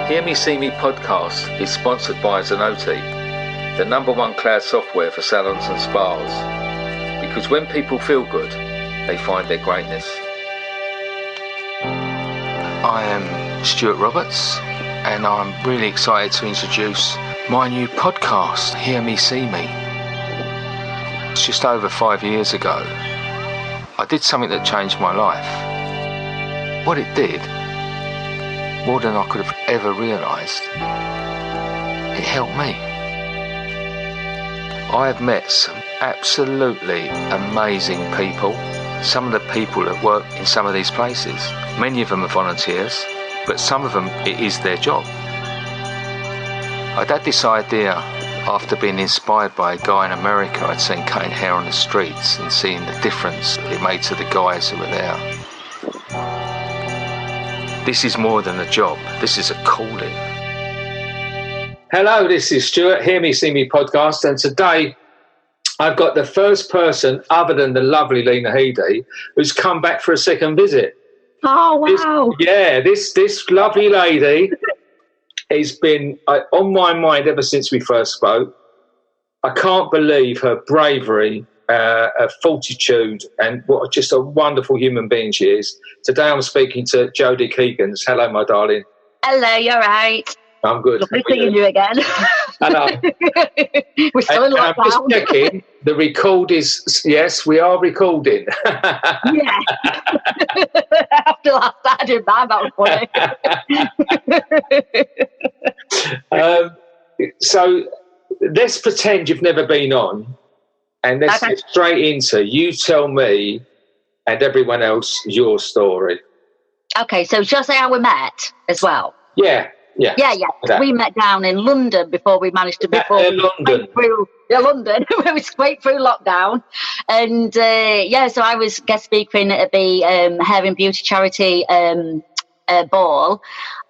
Hear Me See Me podcast is sponsored by Zenoti, the #1 cloud software for salons and spas. Because when people feel good, they find their greatness. I am Stuart Roberts, and I'm really excited to introduce my new podcast, Hear Me See Me. It's just over 5 years ago. I did something that changed my life. What it did, more than I could have ever realised, it helped me. I have met some absolutely amazing people. Some of the people that work in some of these places, many of them are volunteers, but some of them it is their job. I'd had this idea after being inspired by a guy in America I'd seen cutting hair on the streets and seeing the difference it made to the guys who were there. This is more than a job. This is a calling. Hello, this is Stuart, Hear Me See Me podcast, and today I've got the first person other than the lovely Lena Headey who's come back for a second visit. Oh, wow. This lovely lady has been on my mind ever since we first spoke. I can't believe her bravery, her fortitude, and what just a wonderful human being she is. Today I'm speaking to Jodie Keegans. Hello, my darling. Hello, you're right. I'm good. Lovely seeing you again. Hello. We're still in lockdown. I'm just checking. The record is, yes, we are recording. Yeah. After last night, I didn't mind, that was funny. So let's pretend you've never been on, and let's get straight into, you tell me and everyone else your story. Okay, so shall I say how we met as well? Yeah. Exactly. We met down in London before we managed to London. London. We were straight through lockdown, and so I was guest speaking at the hair and beauty charity ball,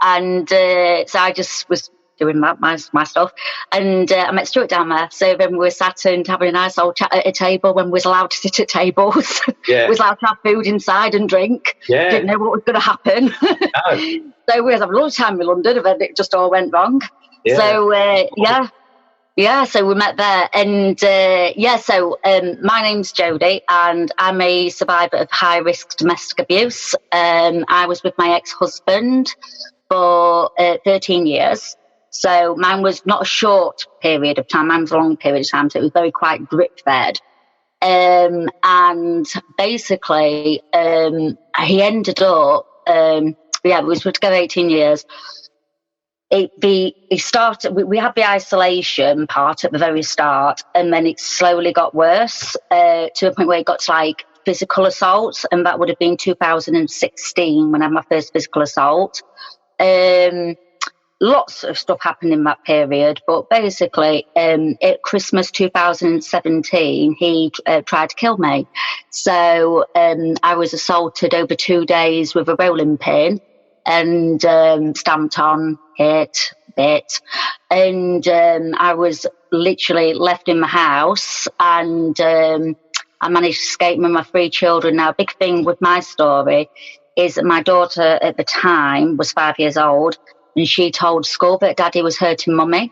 and so I just was doing my stuff, and I met Stuart down there. So then we were sat and having a nice old chat at a table when we was allowed to sit at tables. Yeah. We was allowed to have food inside and drink. Yeah. Didn't know what was going to happen. No. So we was having lunchtime in London, and then it just all went wrong. Yeah. So so we met there, and my name's Jodie, and I'm a survivor of high risk domestic abuse. I was with my ex-husband for 13 years. So mine was not a short period of time, mine was a long period of time, so it was very quite drip-fed. And basically, he ended up, we was together 18 years. He started, we had the isolation part at the very start, and then it slowly got worse to a point where it got to like physical assault, and that would have been 2016 when I had my first physical assault. Lots of stuff happened in that period, but basically at Christmas 2017 he tried to kill me. So I was assaulted over 2 days with a rolling pin and stamped on, hit, bit, and I was literally left in my house, and I managed to escape with my 3 children. Now, a big thing with my story is that my daughter at the time was 5 years old, and she told school that Daddy was hurting Mummy.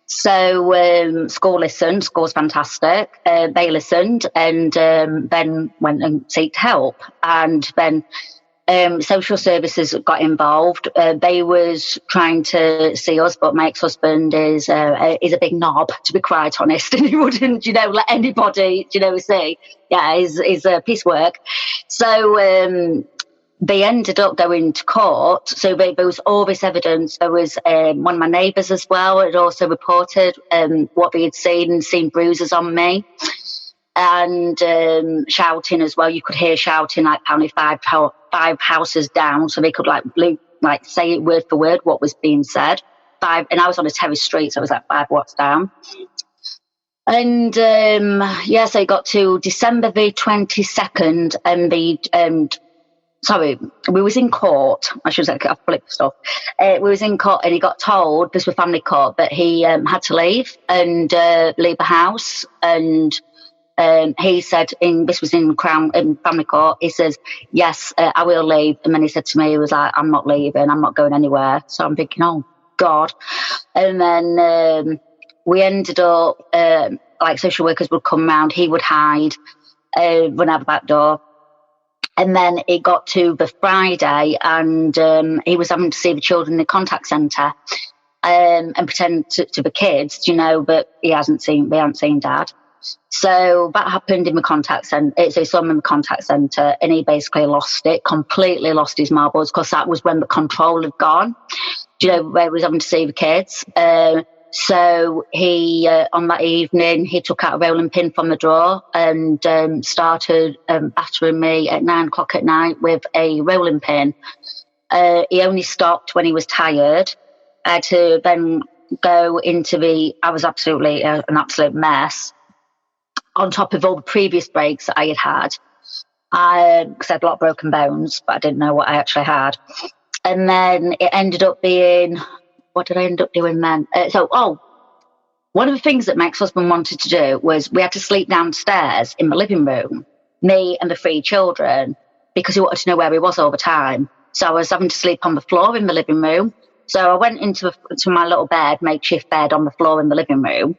So school listened. School's fantastic. They listened, and then went and sought help. And then social services got involved. They was trying to see us, but my ex-husband is a big knob, to be quite honest, and he wouldn't, let anybody, see. Yeah, he's a piece of work. So they ended up going to court. So there was all this evidence. There was one of my neighbours as well had also reported what they had seen bruises on me, and shouting as well. You could hear shouting like apparently five houses down, so they could like say it word for word what was being said. And I was on a terrace street, so it was like 5 blocks down. And so it got to December the 22nd, and we was in court. I should say, I've flipped stuff. We was in court, and he got told, this was family court, that he had to leave the house. And he said, this was in family court, he says, yes, I will leave. And then he said to me, he was like, I'm not leaving, I'm not going anywhere. So I'm thinking, oh, God. And then we ended up, like social workers would come round, he would hide, run out the back door. And then it got to the Friday, and he was having to see the children in the contact centre and pretend to the kids, but they hadn't seen Dad. So that happened in the contact centre. So he saw him in the contact centre, and he basically completely lost his marbles, because that was when the control had gone, where he was having to see the kids. So he, on that evening, he took out a rolling pin from the drawer and started battering me at 9:00 at night with a rolling pin. He only stopped when he was tired. I had to then go into I was absolutely an absolute mess, on top of all the previous breaks that I had because I had a lot of broken bones, but I didn't know what I actually had. And then it ended up being, what did I end up doing then? One of the things that my ex-husband wanted to do was we had to sleep downstairs in the living room, me and the 3 children, because he wanted to know where he was all the time. So I was having to sleep on the floor in the living room. So I went into my little bed, makeshift bed on the floor in the living room,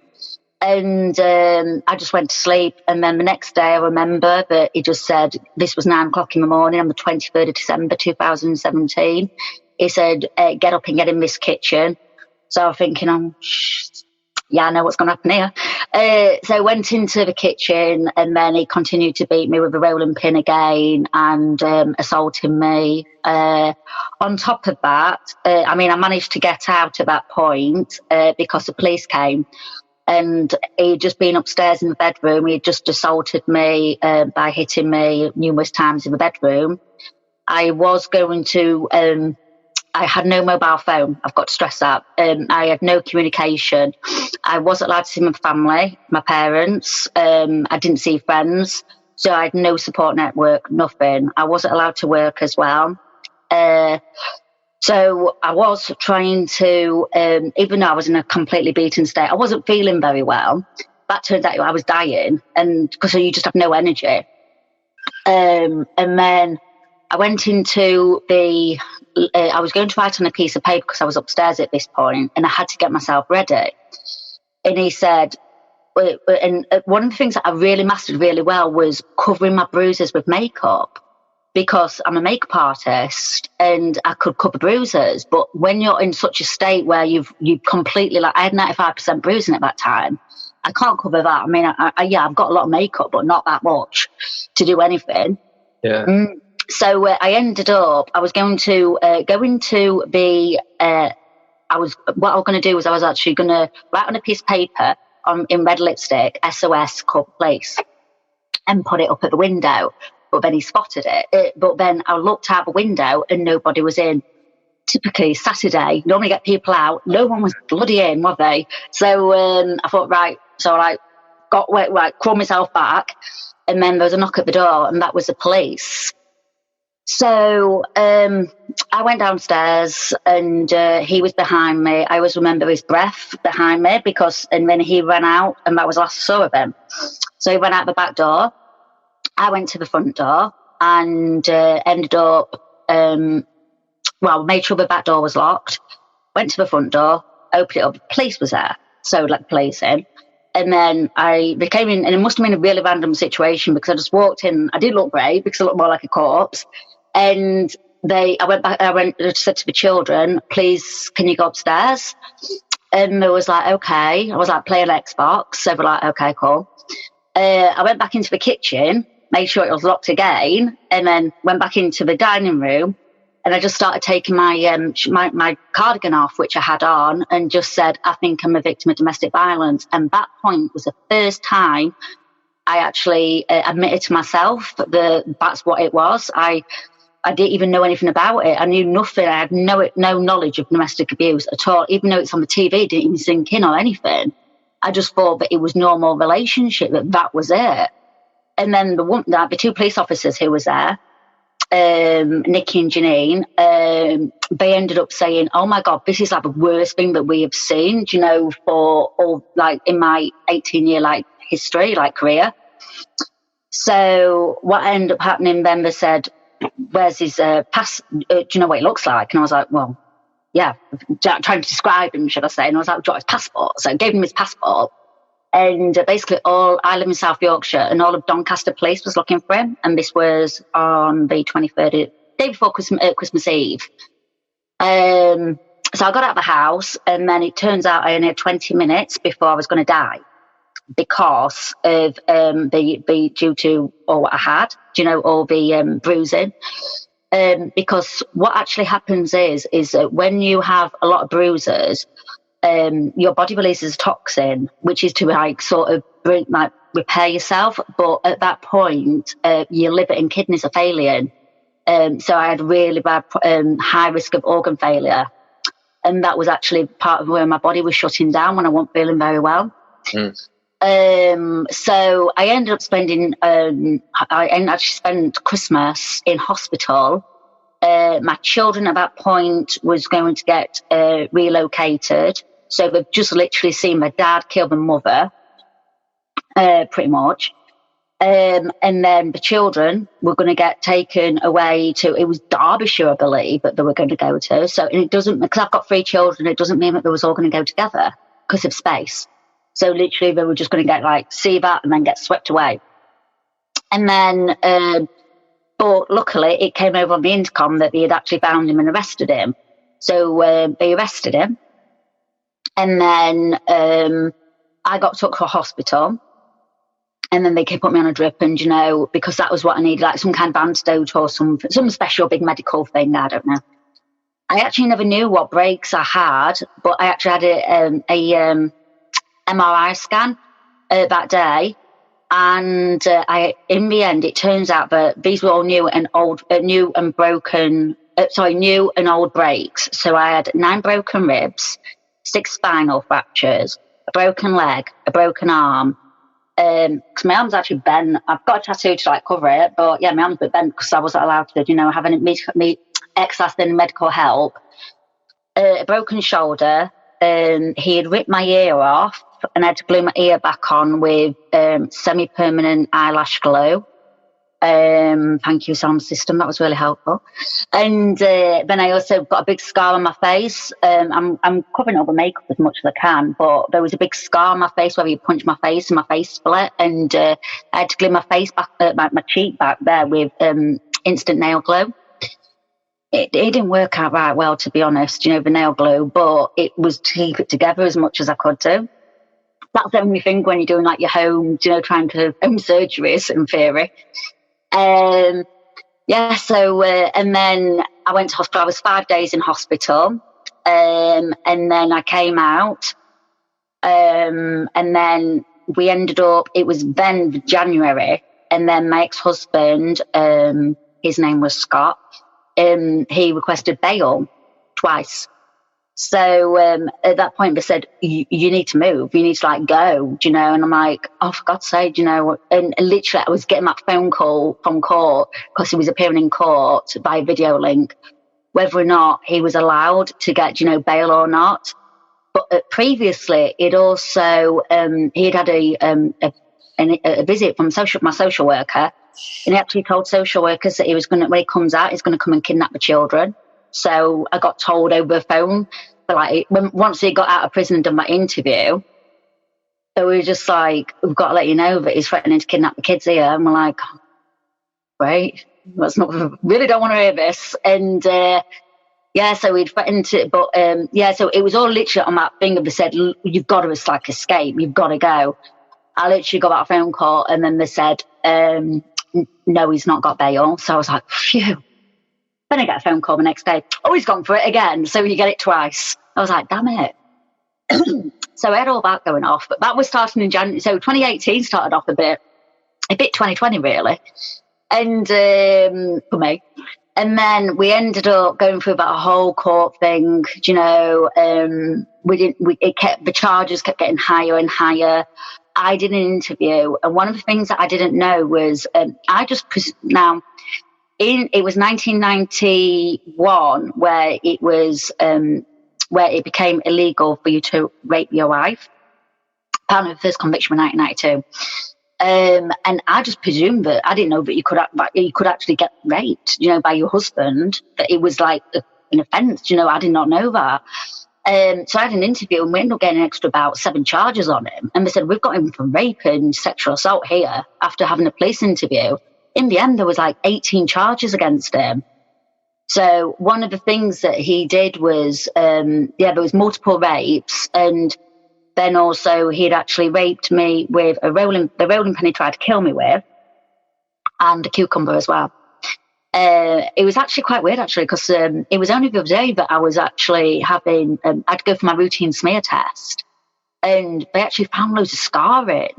and I just went to sleep. And then the next day I remember that he just said, this was 9:00 in the morning on the 23rd of December 2017. He said, get up and get in this kitchen. So I'm thinking, yeah, I know what's going to happen here. So I went into the kitchen, and then he continued to beat me with a rolling pin again and assaulting me. On top of that, I managed to get out at that point because the police came, and he'd just been upstairs in the bedroom. He'd just assaulted me by hitting me numerous times in the bedroom. I was going to... I had no mobile phone. I've got to stress that. I had no communication. I wasn't allowed to see my family, my parents. I didn't see friends. So I had no support network, nothing. I wasn't allowed to work as well. So I was trying to, even though I was in a completely beaten state, I wasn't feeling very well. That turned out I was dying, and because you just have no energy. And then I went into I was going to write on a piece of paper because I was upstairs at this point, and I had to get myself ready. And he said, and one of the things that I really mastered really well was covering my bruises with makeup, because I'm a makeup artist and I could cover bruises. But when you're in such a state where you've completely, I had 95% bruising at that time, I can't cover that. I've got a lot of makeup, but not that much to do anything. Yeah. So I ended up, I was going to what I was going to do was I was actually going to write on a piece of paper in red lipstick, SOS, called police, and put it up at the window. But then he spotted it. But then I looked out the window and nobody was in. Typically Saturday, normally get people out. No one was bloody in, were they? So I thought, right. So I crawled myself back, and then there was a knock at the door, and that was the police. So I went downstairs, and he was behind me. I always remember his breath behind me, and then he ran out, and that was the last I saw of him. So he went out the back door. I went to the front door and ended up, made sure the back door was locked, went to the front door, opened it up, the police was there. So let the police in. And then I came in, and it must have been a really random situation, because I just walked in. I did look great because I looked more like a corpse. And I said to the children, please, can you go upstairs? And they was like, okay. I was like playing Xbox. So they were like, okay, cool. I went back into the kitchen, made sure it was locked again, and then went back into the dining room. And I just started taking my cardigan off, which I had on, and just said, I think I'm a victim of domestic violence. And that point was the first time I actually admitted to myself that that's what it was. I didn't even know anything about it. I knew nothing. I had no knowledge of domestic abuse at all. Even though it's on the TV, it didn't even sink in or anything. I just thought that it was normal relationship, that was it. And then the 2 police officers who was there, Nikki and Janine, they ended up saying, oh my God, this is like the worst thing that we have seen, for all, in my 18-year history, career. So what ended up happening then, they said, where's his pass? Do you know what he looks like? And I was like, well, trying to describe him, should I say. And I was like, got his passport. So I gave him his passport. And basically I live in South Yorkshire, and all of Doncaster Police was looking for him. And this was on the 23rd, day before Christmas Eve. So I got out of the house, and then it turns out I only had 20 minutes before I was going to die because of due to all what I had, all the bruising. Because what actually happens is that when you have a lot of bruises, your body releases a toxin, which is to sort of repair yourself. But at that point, your liver and kidneys are failing. So I had really bad, high risk of organ failure. And that was actually part of where my body was shutting down when I wasn't feeling very well. So I ended up spent Christmas in hospital. My children at that point was going to get relocated. So they've just literally seen my dad kill my mother, pretty much. And then the children were going to get taken away to, it was Derbyshire, I believe, that they were going to go to. So it doesn't, because I've got 3 children, it doesn't mean that they was all going to go together because of space. So literally they were just going to get see that and then get swept away. And then, but luckily it came over on the intercom that they had actually found him and arrested him. So they arrested him. And then I got took to a hospital. And then they put me on a drip, and, because that was what I needed, like some kind of antidote or some special big medical thing, I don't know. I actually never knew what breaks I had, but I actually had a MRI scan that day. And in the end, it turns out that these were all new and old breaks. So I had 9 broken ribs, 6 spinal fractures, a broken leg, a broken arm. Because my arm's actually bent. I've got a tattoo to cover it, but yeah, my arm's a bit bent because I wasn't allowed to, have any access to medical help. A broken shoulder. He had ripped my ear off, and I had to glue my ear back on with semi-permanent eyelash glue. Thank you, sound system. That was really helpful. And then I also got a big scar on my face. I'm covering up with makeup as much as I can, but there was a big scar on my face where he punched my face and my face split. And I had to glue my face back, my cheek back there with instant nail glue. It didn't work out right well, to be honest, the nail glue, but it was to keep it together as much as I could do. That's the only thing when you're doing your home, trying to home surgeries in theory. And then I went to hospital. I was 5 days in hospital. And then I came out. And then we ended up, it was then January. And then my ex-husband, his name was Scott, he requested bail twice. So at that point, they said, you need to move. You need to go, And I'm like, oh, for God's sake, And literally, I was getting that phone call from court because he was appearing in court by video link, whether or not he was allowed to get, bail or not. But previously, it also, he'd had a visit from my social worker. And he actually told social workers that he was going to, when he comes out, he's going to come and kidnap the children. So I got told over the phone, but once he got out of prison and done that interview, so we were just like, we've got to let you know that he's threatening to kidnap the kids here. And we're like, right, really don't want to hear this. And so we'd threatened to, but so it was all literally on that thing of they said, you've got to escape, you've got to go. I literally got that phone call, and then they said, no, he's not got bail. So I was like, phew. Then I get a phone call the next day. Oh, he's gone for it again. So you get it twice. I was like, damn it. So I had all that going off. But that was starting in January. So 2018 started off a bit 2020, really. And for me. And then we ended up going through that whole court thing. The charges kept getting higher and higher. I did an interview. And one of the things that I didn't know was it was 1991 where it became illegal for you to rape your wife. Apparently the first conviction was 1992. And I just presumed that I didn't know that you could actually get raped, by your husband. That it was an offence. I did not know that. So I had an interview and we ended up getting an extra about 7 charges on him. And they said, we've got him for rape and sexual assault here after having a police interview. In the end, there was like 18 charges against him. So one of the things that he did was, there was multiple rapes. And then also he'd actually raped me with the rolling pin he tried to kill me with, and a cucumber as well. It was actually quite weird, actually, because it was only the other day that I was actually having, I'd go for my routine smear test, and they actually found loads of scarring,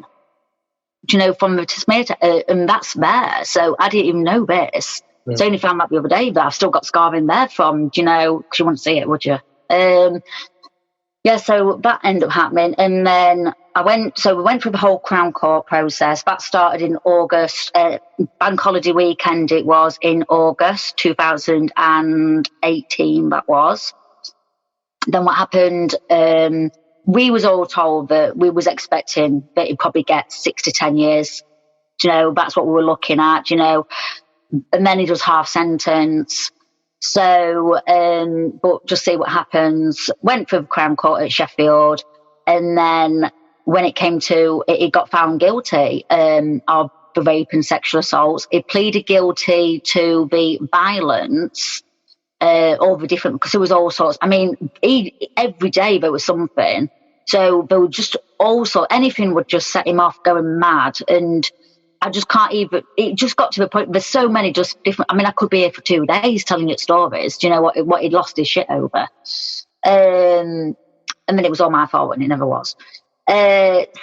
from the smear test, and that's there. So I didn't even know this. Yeah. So I only found out the other day that I've still got scarring there from, because you wouldn't see it, would you? So that ended up happening. And then we went through the whole Crown Court process. That started in August, bank holiday weekend it was, in August 2018, that was. Then what happened, we was all told that we was expecting that he'd probably get 6 to 10 years. That's what we were looking at, and then he does half sentence. So, but just see what happens. Went through the Crown Court at Sheffield, and then when it came to it, he got found guilty of the rape and sexual assaults. He pleaded guilty to the violence, all the different, because there was all sorts. I mean, every day there was something. So there was just also anything would just set him off going mad, and I just can't even, it just got to the point, there's so many just different, I mean, I could be here for 2 days telling you stories, what he'd lost his shit over. And then it was all my fault, and it never was.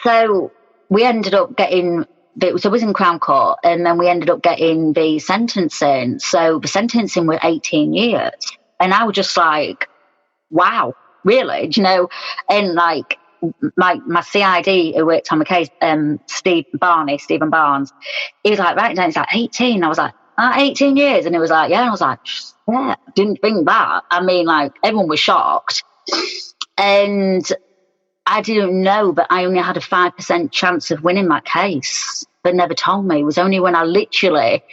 So we ended up getting, so it was in Crown Court, and then we ended up getting the sentencing. So the sentencing was 18 years. And I was just like, wow, really? And like, my CID who worked on the case, Stephen Barnes, he was like, right down, he's like 18. I was like, 18 years. And he was like, yeah. And I was like, yeah, didn't think that. I mean, like, everyone was shocked. And I didn't know that I only had a 5% chance of winning that case. They never told me. It was only when I literally,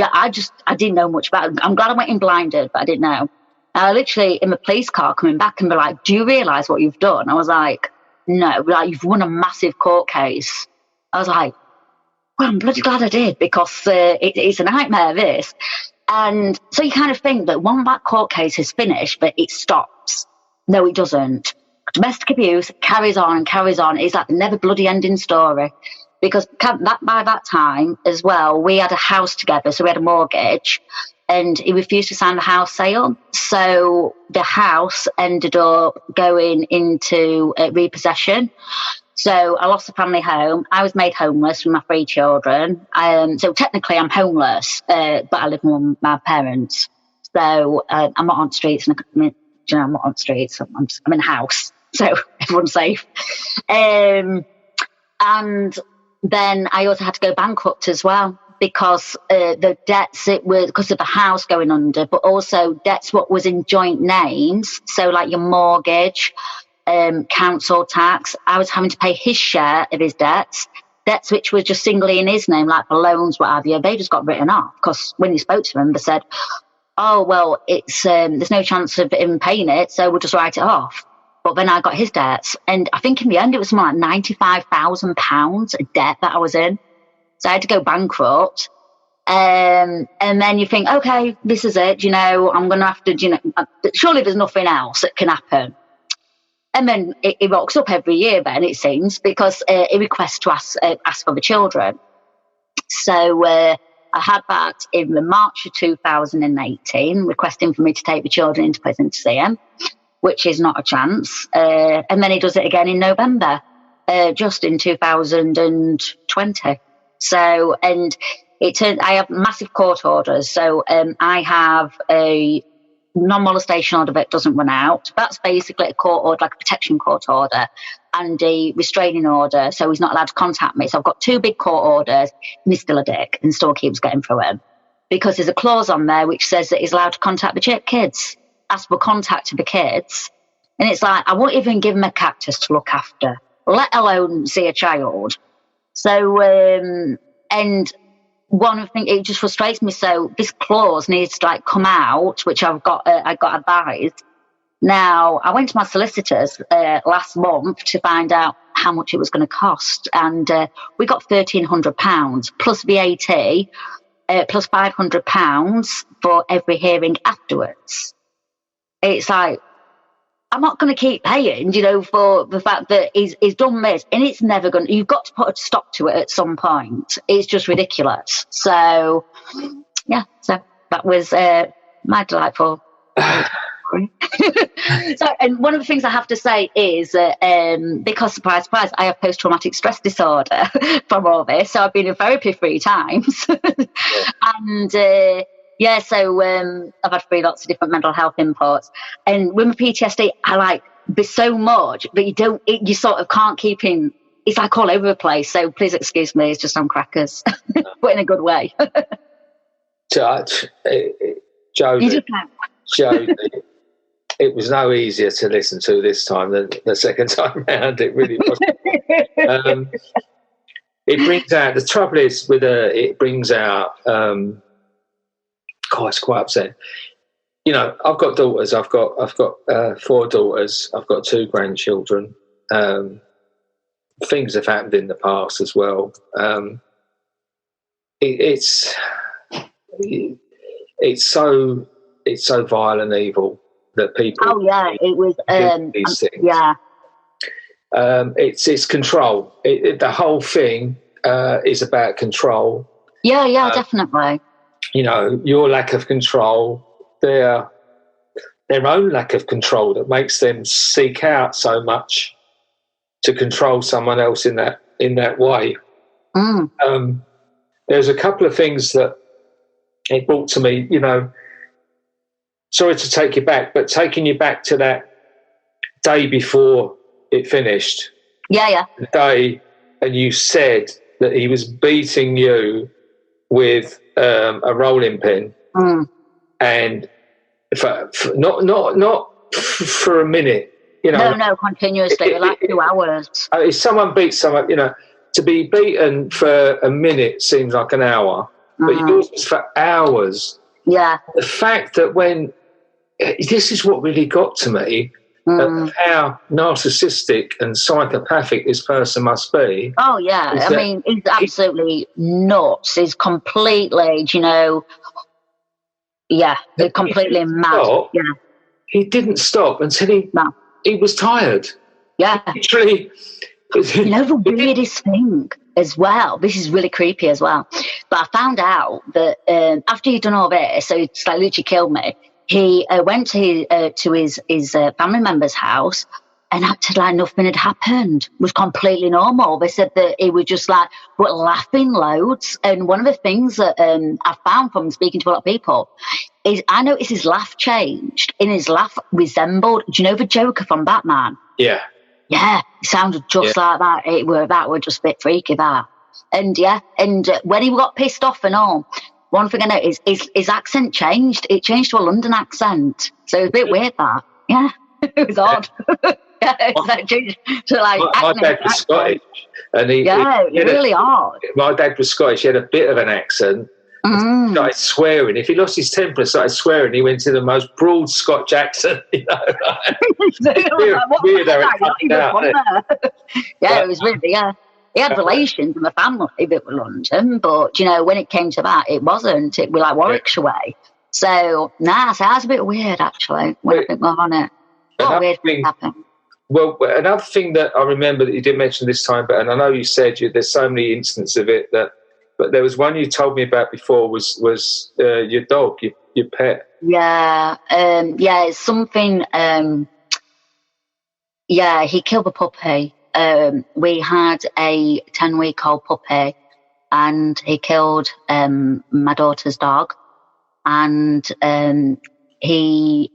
I didn't know much about it. I'm glad I went in blinded, but I didn't know. I literally, in the police car coming back, and they're like, do you realise what you've done? I was like, no, like, you've won a massive court case. I was like, well, I'm bloody glad I did, because it's a nightmare, this. And so you kind of think that one that court case is finished, but it stops. No, it doesn't. Domestic abuse carries on and carries on. It's like the never bloody ending story. Because by that time as well, we had a house together, so we had a mortgage, and he refused to sign the house sale. So the house ended up going into repossession. So I lost the family home. I was made homeless with my 3 children. So technically I'm homeless, but I live with my parents. So I'm not on streets. And I'm not on streets. I'm in a house, so everyone's safe. And then I also had to go bankrupt as well, because the debts, it was because of the house going under, but also debts what was in joint names. So like your mortgage, council tax. I was having to pay his share of his debts which were just singly in his name, like the loans, what have you. They just got written off, because when you spoke to them, they said, oh, well, it's there's no chance of him paying it, so we'll just write it off. But then I got his debts, and I think in the end it was something like £95,000 of debt that I was in. So I had to go bankrupt. And then you think, okay, this is it, I'm going to have to, surely there's nothing else that can happen. And then it rocks up every year then, it seems, because it requests to ask for the children. So I had that in the March of 2018, requesting for me to take the children into prison to see them, which is not a chance. And then he does it again in November, just in 2020. So, and I have massive court orders. So I have a non-molestation order that doesn't run out. That's basically a court order, like a protection court order, and a restraining order. So he's not allowed to contact me. So I've got 2 big court orders, and he's still a dick and still keeps getting through him. Because there's a clause on there which says that he's allowed to contact the kids, ask for contact to the kids. And it's like, I won't even give him a cactus to look after, let alone see a child. So, and one of the things, it just frustrates me. So this clause needs to like come out, which I got advised. Now, I went to my solicitors last month to find out how much it was going to cost, and we got £1,300 plus VAT, plus £500 for every hearing afterwards. It's like, I'm not going to keep paying, for the fact that he's done this, and it's never going to, you've got to put a stop to it at some point. It's just ridiculous. So, yeah, so that was my delightful. So, and one of the things I have to say is because, surprise, surprise, I have post-traumatic stress disorder from all this. So I've been in therapy 3 times. And I've had lots of different mental health inputs. And with my PTSD, I like be so much, but you sort of can't keep in. It's like all over the place. So please excuse me, it's just on crackers, but in a good way. Jodie, it was no easier to listen to this time than the second time round. It really was. It brings out, the trouble is with it brings out, it's quite upsetting. I've got daughters. I've got 4 daughters. I've got 2 grandchildren. Things have happened in the past as well. It's so vile and evil that people. Oh yeah, it was. These things. Yeah. It's control. The whole thing is about control. Yeah, definitely. Your lack of control, their own lack of control that makes them seek out so much to control someone else in that way. There's a couple of things that it brought to me, sorry to take you back, but taking you back to that day before it finished. Yeah. The day, and you said that he was beating you with a rolling pin, and for not for a minute, No, continuously, like 2 hours. If someone beats someone, to be beaten for a minute seems like an hour, but yours was for hours. Yeah. The fact that this is what really got to me, of how narcissistic and psychopathic this person must be. Oh, yeah. I mean, he's absolutely nuts. He's completely, completely mad. Yeah. He didn't stop until he was tired. Yeah. Literally. The weirdest thing as well, this is really creepy as well, but I found out that after he'd done all this, so it's like literally killed me, he went to his family member's house and acted like nothing had happened. It was completely normal. They said that he was just like laughing loads. And one of the things that I found from speaking to a lot of people is I noticed his laugh changed, and his laugh resembled, do you know the Joker from Batman? Yeah. Yeah, it sounded just like that. That were just a bit freaky, that. And when he got pissed off and all, one thing I noticed is his accent changed. It changed to a London accent. So it was a bit weird, that. Yeah, it was odd. Changed to my dad was Scottish. And really odd. My dad was Scottish. He had a bit of an accent. Started swearing. If he lost his temper and started swearing, he went to the most broad Scotch accent. Weird how it was really, He had relations in the family that were London, but, when it came to that, it wasn't. It was like Warwickshire way. So, so that's a bit weird, actually, when I think more on it. What weird thing happened? Well, another thing that I remember that you did mention this time, and I know you said there's so many instances of it but there was one you told me about before was your dog, your pet. Yeah, it's something. He killed the puppy. We had a 10-week-old puppy, and he killed my daughter's dog. And I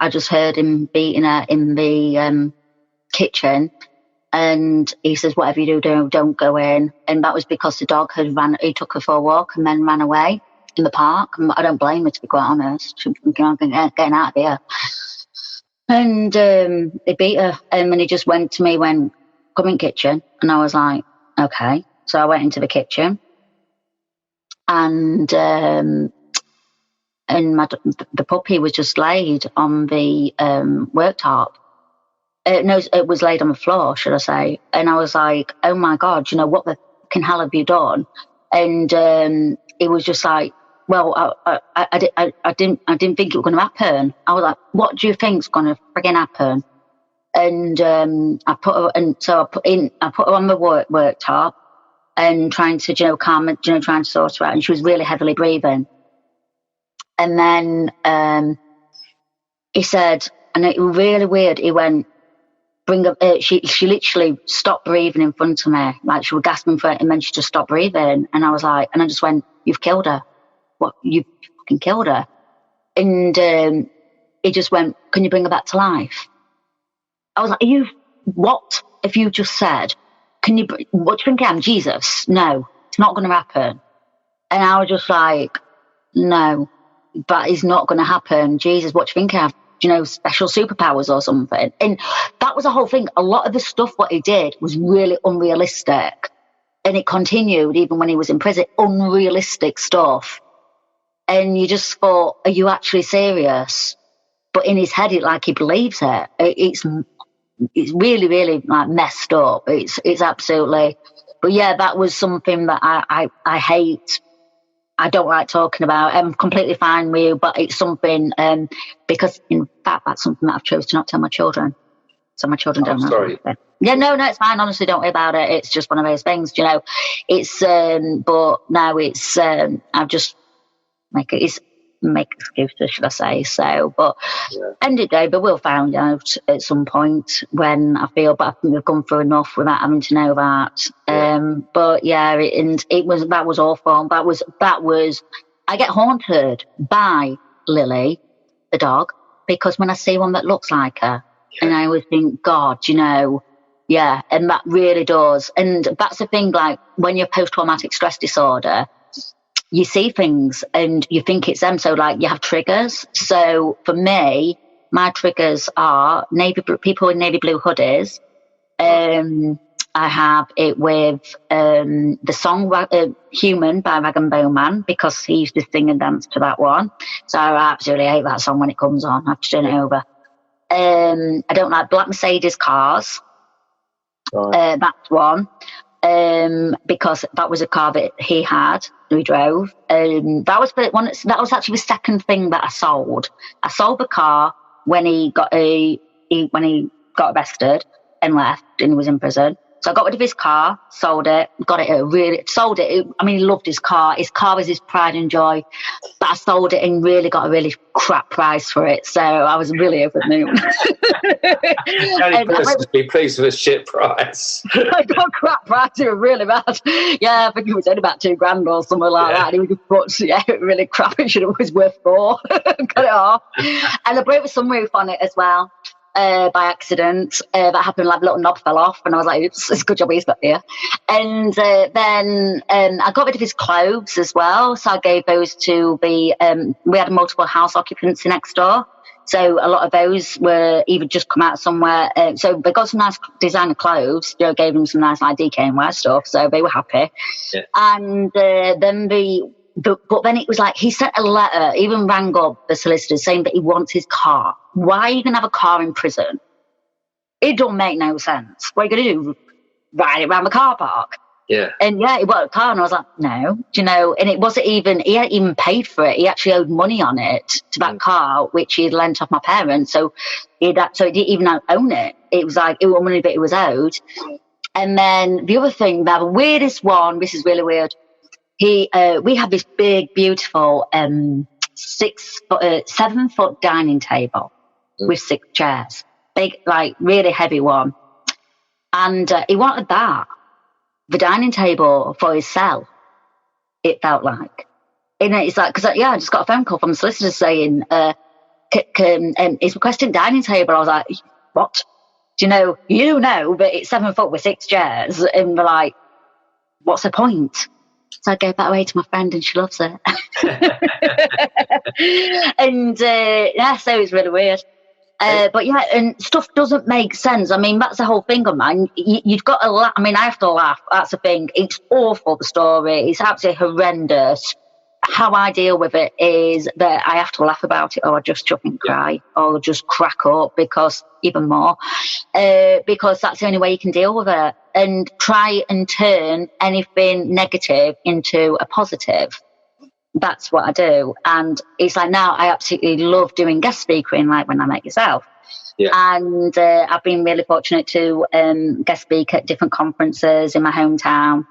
just heard him beating her in the kitchen. And he says, whatever you do, don't go in. And that was because the dog he took her for a walk and then ran away in the park. And I don't blame her, to be quite honest. She was thinking, I'm getting out of here. And he beat her. And then he just went to me, come in kitchen. And I was like, okay. So I went into the kitchen. and the puppy was just laid on the worktop. No, it was laid on the floor, should I say? And I was like, "Oh my God, what the fucking hell have you done?" And it was just like, "Well, I didn't think it was going to happen." I was like, "What do you think's going to friggin' happen?" And I put her on the worktop and trying to calm her, trying to sort her out, and she was really heavily breathing. And then he said, and it was really weird. He went, "Bring up." She literally stopped breathing in front of me, like she was gasping for it, and then she just stopped breathing. And I was like, and I just went, "You've killed her. What? You fucking killed her." And he just went, "Can you bring her back to life?" I was like, what have you just said? What do you think I am, Jesus? No, it's not going to happen. And I was just like, no, that is not going to happen. Jesus, what do you think I have? Special superpowers or something? And that was the whole thing. A lot of the stuff what he did was really unrealistic. And it continued even when he was in prison, unrealistic stuff. And you just thought, are you actually serious? But in his head, he believes it. It's really, really like messed up. It's absolutely, but yeah, that was something that I hate. I don't like talking about. I'm completely fine with you, but it's something, because in fact, that's something that I've chosen to not tell my children. So my children don't know. Sorry. Yeah, no, it's fine. Honestly, don't worry about it. It's just one of those things, it's, but now it's, I've just make excuses, should I say. So, but end of the day, but we'll find out at some point when I feel, but I think we've gone through enough without having to know that. But yeah, that was awful. That was, I get haunted by Lily, the dog, because when I see one that looks like her, and I always think, God, yeah, and that really does. And that's the thing, like when you're post-traumatic stress disorder, you see things and you think it's them. So like you have triggers. So for me, my triggers are people in navy blue hoodies. I have it with the song Human by Rag and Bone Man, because he used to sing and dance to that one. So I absolutely hate that song when it comes on. I have to turn it over. I don't like black Mercedes cars. That's one. Because that was a car that he drove. That was actually the second thing that I sold. I sold the car when he got arrested and left, and he was in prison. So I got rid of his car, sold it, sold it. I mean, he loved his car. His car was his pride and joy. But I sold it and really got a really crap price for it. So I was really over the moon. The only person to be pleased with a shit price. I got crap price. It was really bad. Yeah, I think it was only about $2,000 or something like that. And it was really crap. It was worth more. Got it off. And I broke the sunroof on it as well. By accident. That happened, like a little knob fell off, and I was like, oops, it's a good job he's got here. And then I got rid of his clothes as well, so I gave those to we had multiple house occupancy next door, so a lot of those were either just come out somewhere, so they got some nice designer clothes, gave them some nice like DK and wear stuff, so they were happy. And then but then it was like he sent a letter, even rang up the solicitor saying that he wants his car. Why are you going to have a car in prison? It don't make no sense. What are you going to do? Ride it around the car park? Yeah. And yeah, he bought a car, and I was like, no, and it wasn't even, he hadn't even paid for it. He actually owed money on it to that car, which he had lent off my parents. So he didn't even own it. It was like, it was money that it was owed. And then the other thing, the weirdest one, this is really weird. We have this big, beautiful 7-foot dining table with 6 chairs, big, like really heavy one. And he wanted the dining table for his cell. It felt like, and it's like, because I just got a phone call from the solicitor saying, he's requesting dining table. I was like, what? You know that it's 7 foot with 6 chairs, and we're like, what's the point? So I gave that away to my friend, and she loves it. And so it was really weird. But yeah, and stuff doesn't make sense. I mean, that's the whole thing of mine. You've got to laugh. I mean, I have to laugh. That's the thing. It's awful, the story. It's absolutely horrendous. How I deal with it is that I have to laugh about it, or I just chuck and cry, or just crack up because that's the only way you can deal with it, and try and turn anything negative into a positive. That's what I do. And it's like now I absolutely love doing guest speaking, like when I make yourself. Yeah. And I've been really fortunate to guest speak at different conferences in my hometown.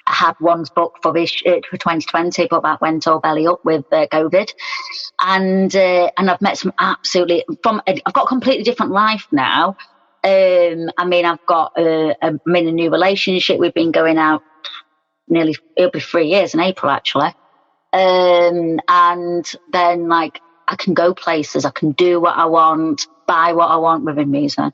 I had one booked for 2020, but that went all belly up with COVID. And I've met some absolutely I've got a completely different life now. I mean, I'm in a new relationship. We've been going out it'll be 3 years in April, actually. And then like I can go places, I can do what I want, buy what I want within reason,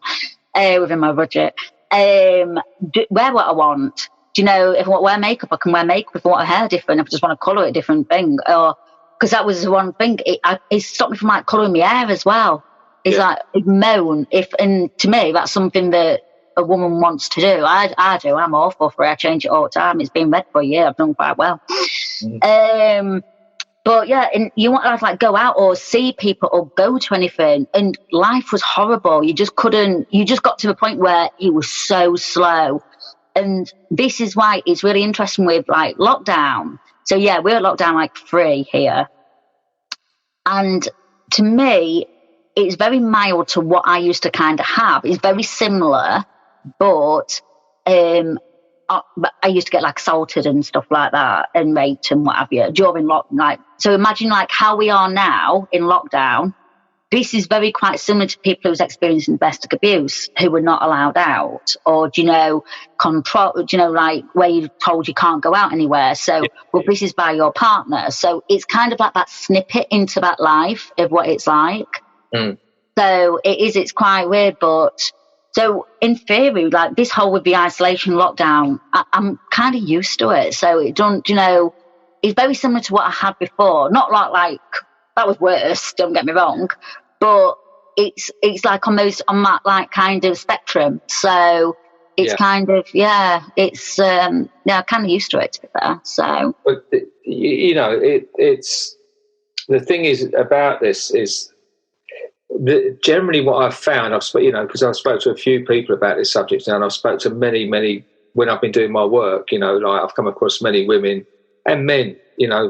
within my budget, wear what I want. Do you know, if I want to wear makeup, I can wear makeup. If I want a hair different, if I just want to colour it a different thing, or because that was one thing, it stopped me from like colouring my hair as well. It's like moan. And to me, that's something that a woman wants to do. I do. I'm awful for it. I change it all the time. It's been red for a year. I've done quite well. But yeah, and you want to like go out or see people or go to anything, and life was horrible. You just couldn't. You just got to the point where it was so slow. And this is why it's really interesting with like lockdown. So yeah, we're lockdown like 3 here. And to me, it's very mild to what I used to kind of have. It's very similar, but I used to get like assaulted and stuff like that, and raped and what have you during lockdown. So imagine like how we are now in lockdown. This is very quite similar to people who's experiencing domestic abuse who were not allowed out, or control. Like where you're told you can't go out anywhere. So this is by your partner. So it's kind of like that snippet into that life of what it's like. So it's quite weird, but so in theory, like this whole with the isolation lockdown, I'm kind of used to it. So it it's very similar to what I had before. Not like that was worse. Don't get me wrong, but it's like on that like kind of spectrum. So it's kind of it's kind of used to it, to be fair. So, but it's the thing is about this is. Generally, what I've found, because I've spoke to a few people about this subject now, and I've spoke to many when I've been doing my work. Like I've come across many women and men,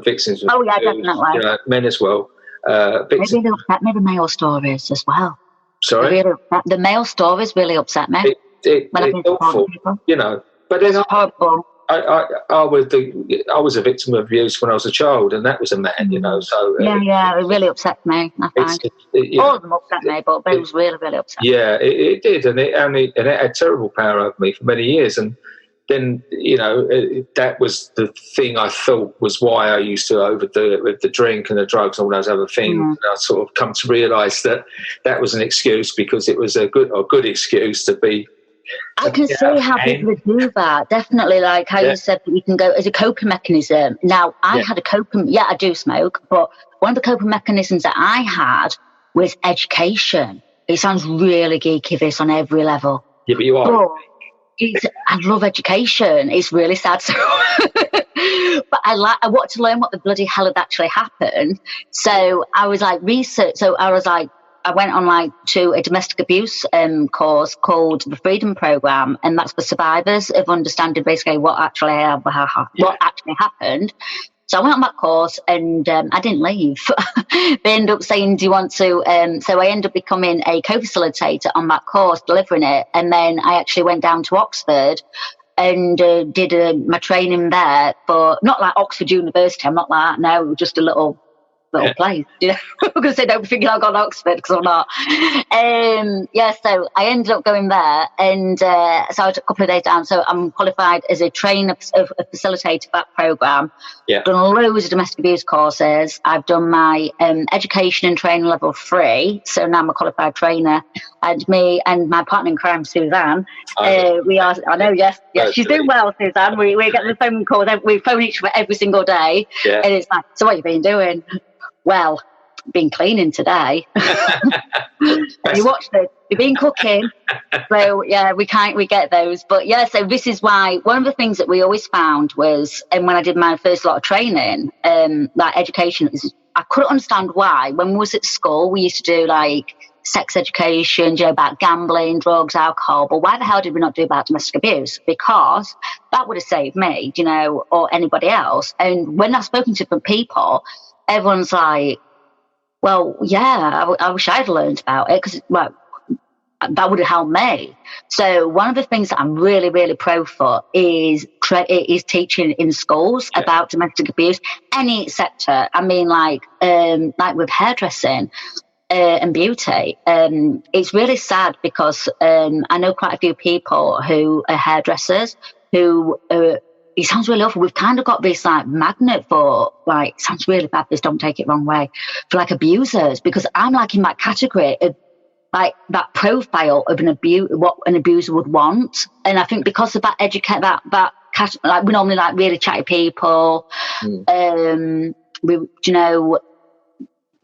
victims of abuse, definitely, men as well. Maybe they upset me, the male stories as well. Sorry, the male stories really upset me. It's awful, but then horrible. I was a victim of abuse when I was a child, and that was a man, So it really upset me. I find all of them upset me, but it was really, really upset. Yeah, it did, and it had terrible power over me for many years. And then that was the thing I thought was why I used to overdo it with the drink and the drugs and all those other things. And I sort of come to realise that was an excuse, because it was a good excuse to be. I can see how people would do that. Definitely, like how you said that you can go as a coping mechanism. Now, I had a coping. Yeah, I do smoke, but one of the coping mechanisms that I had was education. It sounds really geeky, this on every level. Yeah, but you are. I love education. It's really sad, but I want to learn what the bloody hell had actually happened. So I was like research. So I was like. I went on to a domestic abuse course called the Freedom Program, and that's for survivors of understanding basically what actually happened. So I went on that course, and I didn't leave. They ended up saying, "Do you want to?" So I ended up becoming a co-facilitator on that course, delivering it, and then I actually went down to Oxford and did my training there, but not like Oxford University. I'm not like that. No, just a little place. I'm going to say don't think I'll go to Oxford, because I'm not. So I ended up going there, and so I took a couple of days down. So I'm qualified as a trainer, a facilitator for that program. Done loads of domestic abuse courses. I've done my education and training level 3, so now I'm a qualified trainer. And me and my partner in crime, Suzanne, we are. I know, yes, she's doing well, Suzanne. We get the phone calls. We phone each other every single day, and it's like, so what have you been doing? Well, been cleaning today. You watched it. You've been cooking. So yeah, we get those. But yeah, so this is why one of the things that we always found was, and when I did my first lot of training, like education, I couldn't understand why when we was at school we used to do like sex education, about gambling, drugs, alcohol. But why the hell did we not do about domestic abuse? Because that would have saved me, or anybody else. And when I've spoken to different people, everyone's like, well, yeah, I wish I'd learned about it because, that would have helped me. So one of the things that I'm really, really pro for is teaching in schools about domestic abuse, any sector. I mean, like with hairdressing and beauty. It's really sad because I know quite a few people who are hairdressers who it sounds really awful. We've kind of got this like magnet for like, sounds really bad, this don't take it wrong way, for like abusers, because I'm like in that category of like that profile of what an abuser would want. And I think because of that like we normally like really chatty people,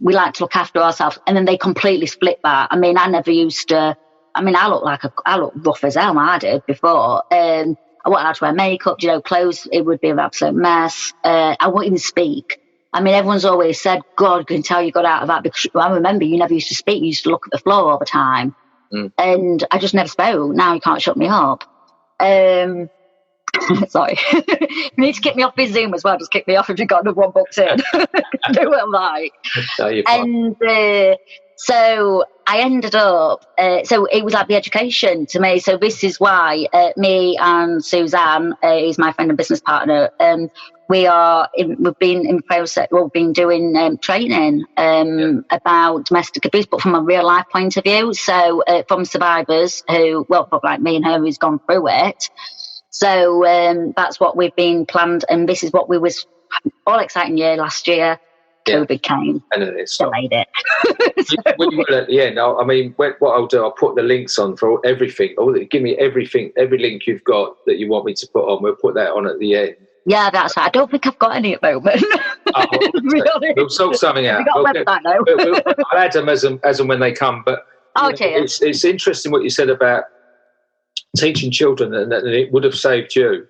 we like to look after ourselves, and then they completely split that. I mean, I never used to. I mean, I look rough as hell. I did before. I wasn't allowed to wear makeup, clothes. It would be an absolute mess. I wouldn't even speak. I mean, everyone's always said, God can tell you got out of that, because I remember you never used to speak. You used to look at the floor all the time. And I just never spoke. Now you can't shut me up. Sorry. You need to kick me off this Zoom as well. Just kick me off if you've got another one booked in. Do what I like. No, and so I ended up, so it was like the education to me. So this is why me and Suzanne, who's my friend and business partner, we've been in process, we've been doing training about domestic abuse, but from a real life point of view. So from survivors who, like me and her, who's gone through it. So that's what we've been planned, and this is what we was all exciting year last year. COVID came, and then it's delayed it. We will at the end. I mean, what I'll do, I'll put the links on for everything. Give me everything, every link you've got that you want me to put on. We'll put that on at the end. Yeah, that's right. I don't think I've got any at the moment. We'll sort something out. We've got a website now. I'll add them as and when they come. But it's interesting what you said about teaching children, and it would have saved you.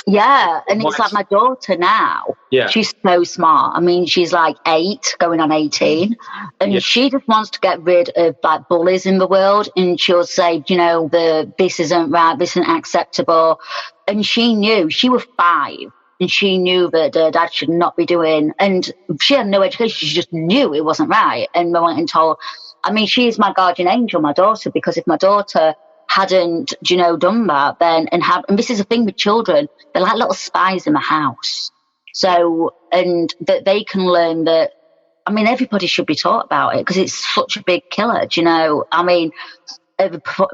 Yeah, and it's like my daughter now. Yeah, she's so smart. I mean, she's like 8, going on 18, and she just wants to get rid of like bullies in the world. And she'll say, this isn't right, this isn't acceptable. And she knew, she was 5, and she knew that her dad should not be doing. And she had no education; she just knew it wasn't right. And I went and told. I mean, she's my guardian angel, my daughter, because if my daughter hadn't, done that, then and this is the thing with children, they're like little spies in the house. So, and that they can learn that. I mean, everybody should be taught about it because it's such a big killer. I mean,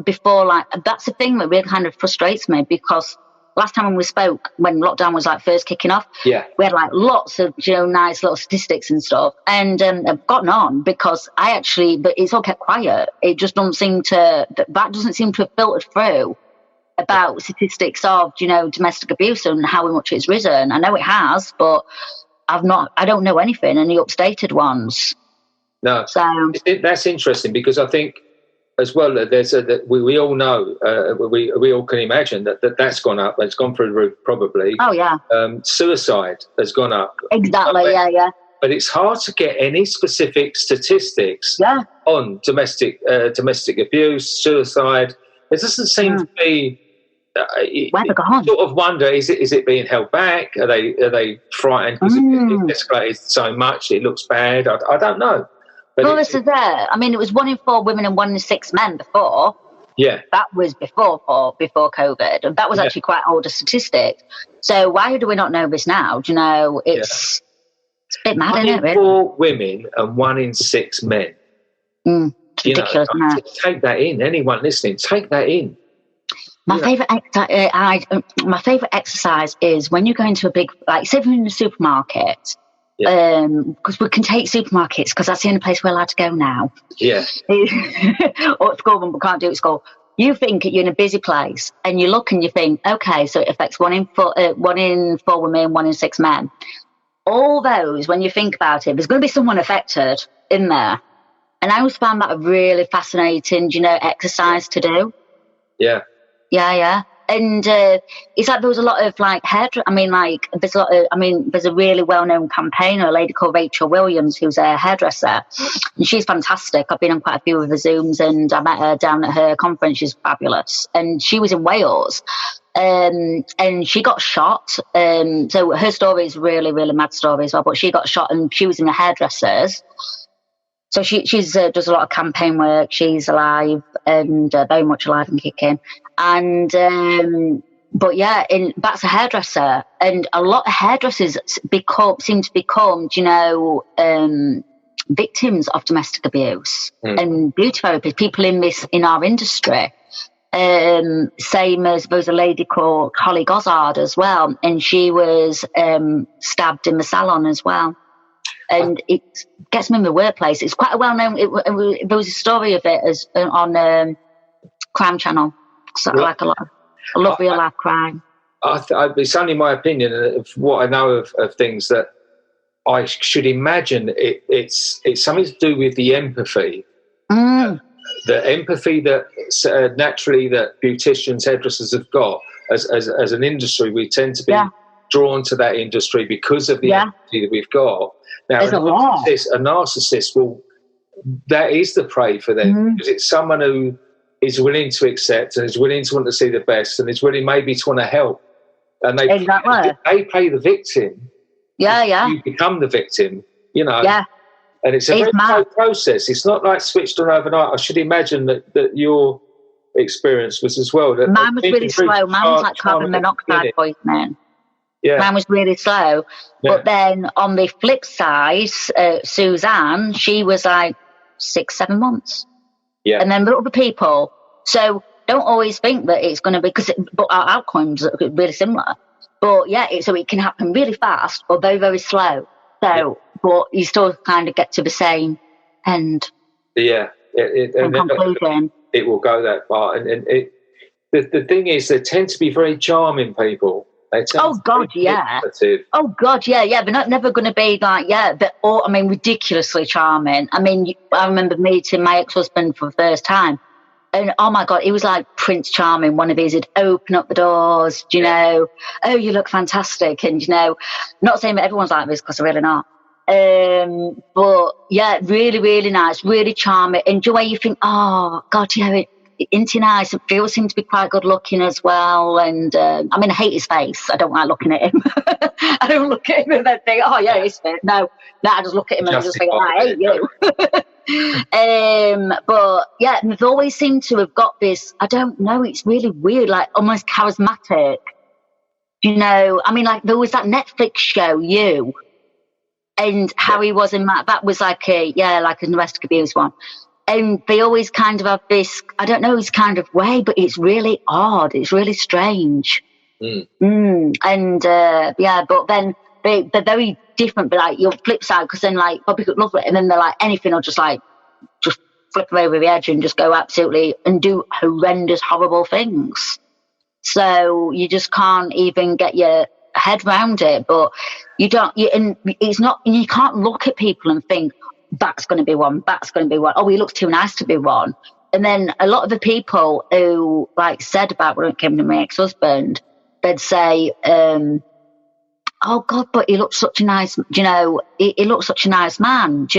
before, like, that's the thing that really kind of frustrates me, because last time when we spoke, when lockdown was like first kicking off, we had like lots of nice little statistics and stuff, and I've gotten on because but it's all kept quiet. It just doesn't seem to doesn't seem to have filtered through about statistics of domestic abuse and how much it's risen. I know it has, but I don't know anything, any updated ones. No, so that's interesting, because I think as well, we all know, we all can imagine that's gone up. It's gone through the roof, probably. Oh yeah. Suicide has gone up. Exactly. Yeah. But it's hard to get any specific statistics on domestic abuse, suicide. There doesn't seem to be. Where they're gone. Sort of wonder: is it being held back? Are they frightened because it's escalated so much? It looks bad. I don't know. But this is there. I mean, it was 1 in 4 women and 1 in 6 men before. Yeah. That was before COVID. And that was actually quite older statistic. So why do we not know this now? It's a bit mad, isn't it? 1 in 4 women and 1 in 6 men. It's ridiculous, isn't it? Take that in. Anyone listening, take that in. My favourite exercise is when you go into a big, like, say if you're in a supermarket. Because we can take supermarkets, because that's the only place we're allowed to go now. Yeah. Or at school, but we can't do it at school. You think you're in a busy place, and you look and you think, okay, so it affects 1 in 4 women, 1 in 6 men. All those, when you think about it, there's going to be someone affected. in there. And I always found that a really fascinating, exercise to do. Yeah. Yeah. And it's like there was a lot of like there's a really well-known campaigner, a lady called Rachel Williams, who's a hairdresser, and she's fantastic. I've been on quite a few of her Zooms, and I met her down at her conference. She's fabulous, and she was in Wales, and she got shot. So her story is really, really mad story as well. But she got shot, and she was in the hairdressers. So she's does a lot of campaign work. She's alive and very much alive and kicking. And but yeah, that's a hairdresser, and a lot of hairdressers seem to become, victims of domestic abuse and beauty therapists. People in our industry. Same as there was a lady called Holly Gossard as well, and she was stabbed in the salon as well. And it gets me in the workplace. It's quite a well-known. There was a story of it on Crime Channel. Sort of like I love real life crime. It's only my opinion of what I know of things that I should imagine. It's something to do with the empathy. The empathy that naturally that beauticians, hairdressers have got as an industry. We tend to be drawn to that industry because of the empathy that we've got. Now, a narcissist, well, that is the prey for them, because it's someone who is willing to accept and is willing to want to see the best and is willing maybe to want to help. And they play the victim. Yeah. You become the victim, Yeah. And it's a very slow process. It's not like switched on overnight. I should imagine that your experience was as well. Mine was really slow. Mine was like carbon monoxide poisoning. Yeah. Mine was really slow. Yeah. But then on the flip side, Suzanne, she was like 6-7 months. Yeah. And then the other people. So don't always think that it's going to be, but our outcomes are really similar. But so it can happen really fast or very, very slow. So, but you still kind of get to the same end. Yeah. Conclusion. It will go that far. And the thing is, they tend to be very charming people. Oh God, yeah. They're never going to be like, ridiculously charming. I remember meeting my ex-husband for the first time, and oh my God, he was like Prince Charming. One of these, he'd open up the doors, oh, you look fantastic, and not saying that everyone's like this because they're really not. But yeah, really, really nice, really charming, and the way you think, oh God, into nice, and Phil seemed to be quite good looking as well. And I hate his face. I don't like looking at him. I don't look at him and then think, oh yeah, he's fit. No, I just look at him and just think, I hate you. But yeah, they've always seemed to have got this, I don't know, it's really weird, like almost charismatic. Like there was that Netflix show, You, and how he was in that was like a domestic abuse one. And they always kind of have this, I don't know his kind of way, but it's really odd. It's really strange. And, but then they're very different. But like your flip side, because then like Bobby could love it. And then they're like, anything will just flip over the edge and just go absolutely and do horrendous, horrible things. So you just can't even get your head around it. But you can't look at people and think, that's going to be one. Oh, he looks too nice to be one. And then a lot of the people who said about when it came to my ex-husband, they'd say, oh God, but he looks such a nice, he looks such a nice man.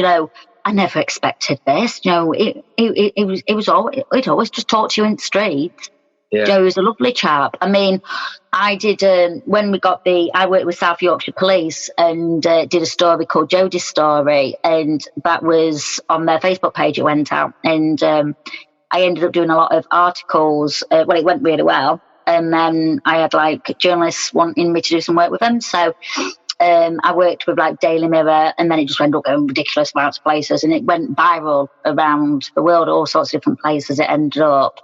I never expected this. He'd always just talk to you in the street. Yeah. Joe was a lovely chap. I did, when we got I worked with South Yorkshire Police and did a story called Jodie's Story, and that was on their Facebook page. It went out, and I ended up doing a lot of articles. It went really well, and then I had journalists wanting me to do some work with them. So I worked with Daily Mirror, and then it just ended up going ridiculous amounts of places, and it went viral around the world, all sorts of different places it ended up.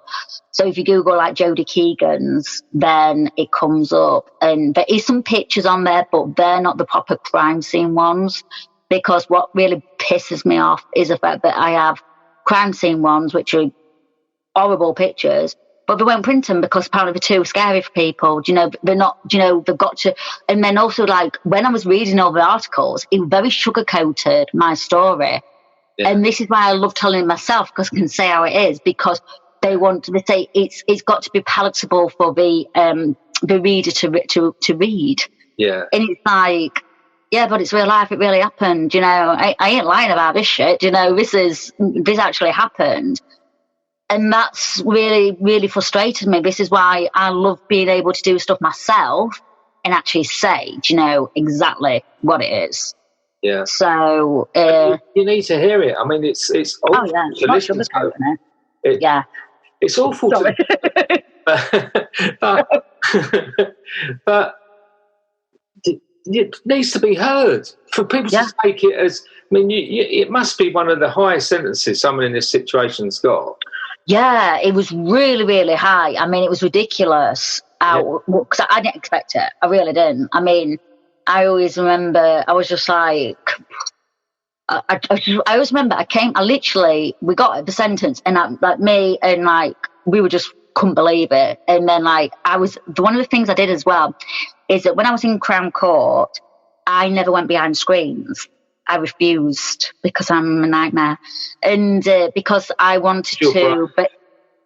So if you Google Jodie Keegans, then it comes up, and there is some pictures on there, but they're not the proper crime scene ones, because what really pisses me off is the fact that I have crime scene ones, which are horrible pictures, but they won't print them because apparently they're too scary for people. They're not, they've got to. And then also when I was reading all the articles, it very sugar-coated my story. Yeah. And this is why I love telling it myself, because I can say how it is, because they say it's got to be palatable for the reader to read. Yeah. And it's like, yeah, but it's real life. It really happened. You know, I ain't lying about this shit. You know, this actually happened. And that's really, really frustrated me. This is why I love being able to do stuff myself and actually say, you know, exactly what it is. Yeah. So you need to hear it. I mean, it's awful to listen to. Yeah. It's awful to but it needs to be heard for people to take it as. I mean, it must be one of the highest sentences someone in this situation's got. Yeah, it was really, really high. I mean, it was ridiculous. Because I didn't expect it. I really didn't. I mean, I always remember. I was just like. I always remember we got the sentence, and we were just couldn't believe it. And then one of the things I did as well is that when I was in Crown Court, I never went behind screens. I refused because I'm a nightmare, and because I wanted to. But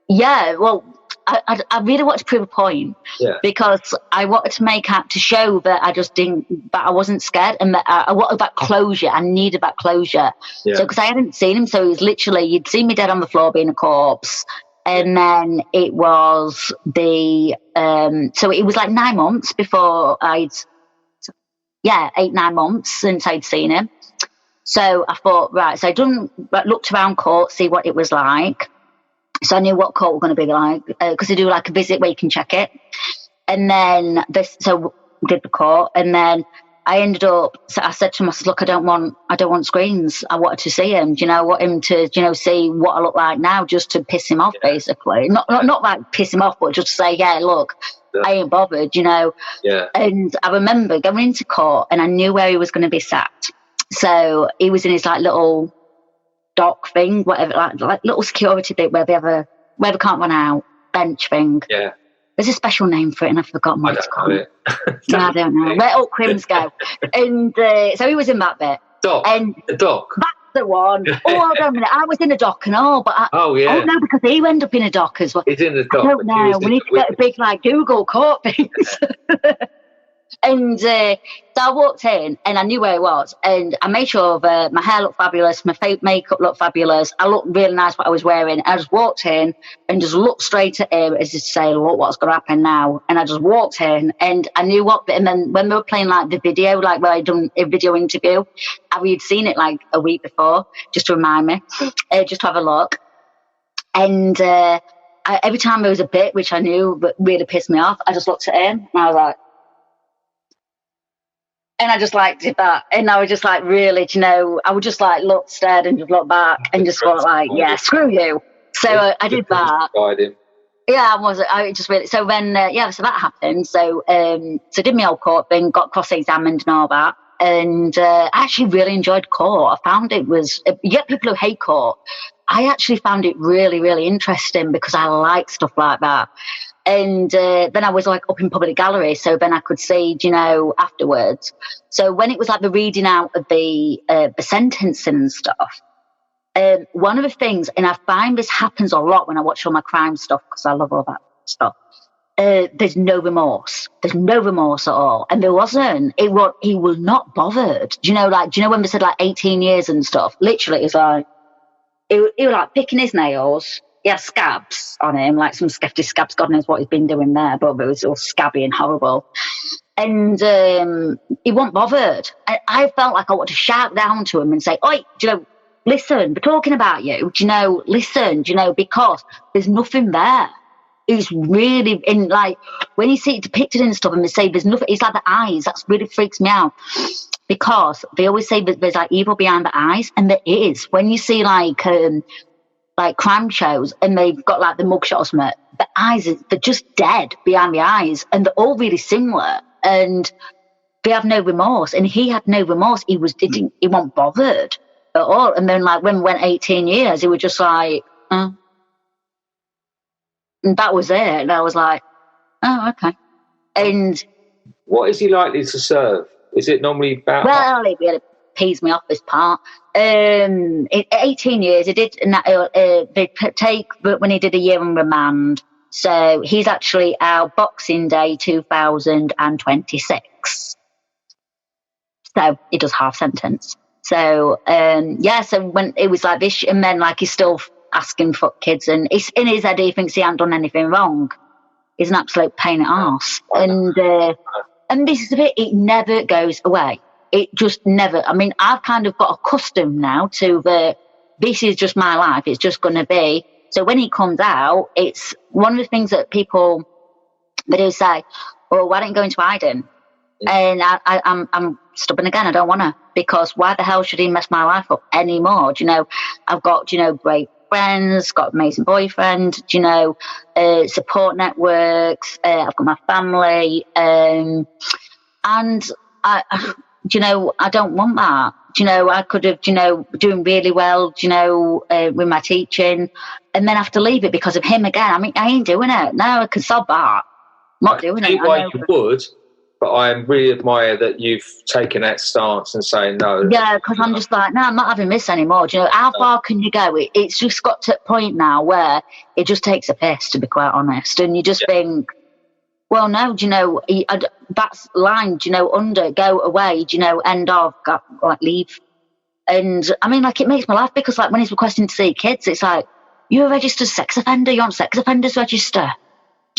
yeah, well, I really wanted to prove a point because I wanted to make out to show that I wasn't scared, and that I wanted that closure. I needed that closure. Yeah. So, because I hadn't seen him, so it was literally, you'd seen me dead on the floor being a corpse. And then it was so it was like 9 months before 8-9 months since I'd seen him. So I thought, right, so I looked around court, see what it was like. So I knew what court were going to be like, because they do like a visit where you can check it. And then so did the court, and then I ended up. So I said to him, I said, "Look, I don't want screens. I wanted to see him. Do you know, I want him to, you know, see what I look like now, just to piss him off, basically. Not like piss him off, but just to say, yeah, look, I ain't bothered, you know." Yeah. And I remember going into court, and I knew where he was going to be sat. So he was in his like little dock thing, whatever, like little security bit where they can't run out, bench thing. Yeah. There's a special name for it, and I've forgotten what it's called. No, I don't know. Where all crims go. And so he was in that bit. Dock. And the dock. That's the one. Oh, hold on a minute. I was in a dock and all, but oh no, because he ended up in a dock as well. He's in the dock. I don't know. We need to get a big like Google court things. And so I walked in, and I knew where it was, and I made sure that my hair looked fabulous, my makeup looked fabulous, I looked really nice what I was wearing. I just walked in and just looked straight at him as if to say, look what's going to happen now. And I just walked in, and I knew and then when they were playing like the video, like where I'd done a video interview, we'd seen it like a week before, just to remind me, just to have a look. And every time there was a bit which I knew but really pissed me off, I just looked at him, and I was like, and I just like did that, and I was just like, really, you know, I would just like look, stared, and just look back, and just thought like, yeah, screw you. So I did that. Yeah, I just really. So then, so that happened. So did my old court thing, got cross-examined and all that, and I actually really enjoyed court. I found it was. You get people who hate court. I actually found it really, really interesting because I like stuff like that. And then I was like up in public gallery, so then I could see, you know, afterwards. So when it was like the reading out of the sentencing and stuff, one of the things, and I find this happens a lot when I watch all my crime stuff because I love all that stuff. There's no remorse. There's no remorse at all, and there wasn't. He was not bothered. Do you know when they said like 18 years and stuff? Literally, it's like he was like picking his nails. He had scabs on him, like some sketchy scabs. God knows what he's been doing there, but it was all scabby and horrible. And he wasn't bothered. I felt like I wanted to shout down to him and say, "Oi, do you know, listen, we're talking about you. Do you know, listen, do you know, because there's nothing there." It's really, in like, when you see it depicted and stuff and they say there's nothing, it's like the eyes. That really freaks me out. Because they always say that there's like evil behind the eyes, and there is. When you see like crime shows and they've got like the mugshot or something, the eyes, they're just dead behind the eyes, and they're all really similar, and they have no remorse, and he had no remorse. He wasn't bothered at all. And then like when we went 18 years, he was just like, and that was it. And I was like, oh, okay. And what is he likely to serve? Is it normally about? Well, he'd be able to pees me off this part. 18 years, he did they take when he did a year on remand. So he's actually out Boxing Day 2026. So he does half sentence. So so when it was like this, and then like he's still asking for kids, and he's, in his head he thinks he hasn't done anything wrong. He's an absolute pain in the arse. And this is the bit, it never goes away. It just never. I mean, I've kind of got accustomed now to this is just my life. It's just going to be. So when he comes out, it's one of the things that people, they do say, well, why don't you go into hiding? And I'm stubborn again. I don't want to, because why the hell should he mess my life up anymore? Do you know, I've got, great friends, got amazing boyfriend, support networks, I've got my family, and I don't want that. I could have, doing really well, with my teaching, and then have to leave it because of him again. I mean, I ain't doing it. No, I can sob that. I'm not doing it. Why you would, but I really admire that you've taken that stance and saying no. Yeah, because I'm just like, no, I'm not having this anymore. How far can you go? It's just got to a point now where it just takes a piss, to be quite honest. And you just think, well, no, that's line, under, go away, end of, leave. And I mean, like, it makes me laugh because, like, when he's requesting to see kids, it's like, you're a registered sex offender, you're on sex offenders register.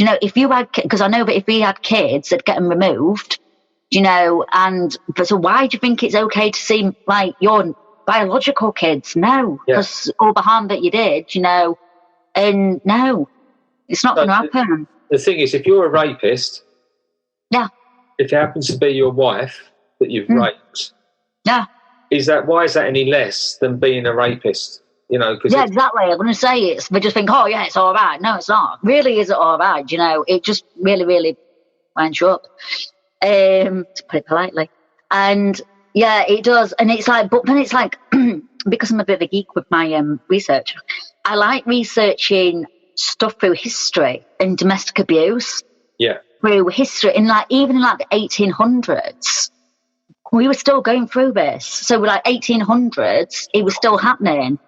If you had, because I know that if he had kids, they'd get them removed, but so why do you think it's okay to see, like, your biological kids? No, because all the harm that you did, and no, it's not going to happen. The thing is, if you're a rapist, if it happens to be your wife that you've raped, why is that any less than being a rapist? Exactly. I'm going to say they just think, it's all right. No, it's not. Really, is it all right? It just really, really winds you up, to put it politely. And it does. And it's like, but then it's like, because I'm a bit of a geek with my research, I like researching stuff through history and domestic abuse. Yeah. Through history, and even in the 1800s, we were still going through this. So we're 1800s, it was still happening.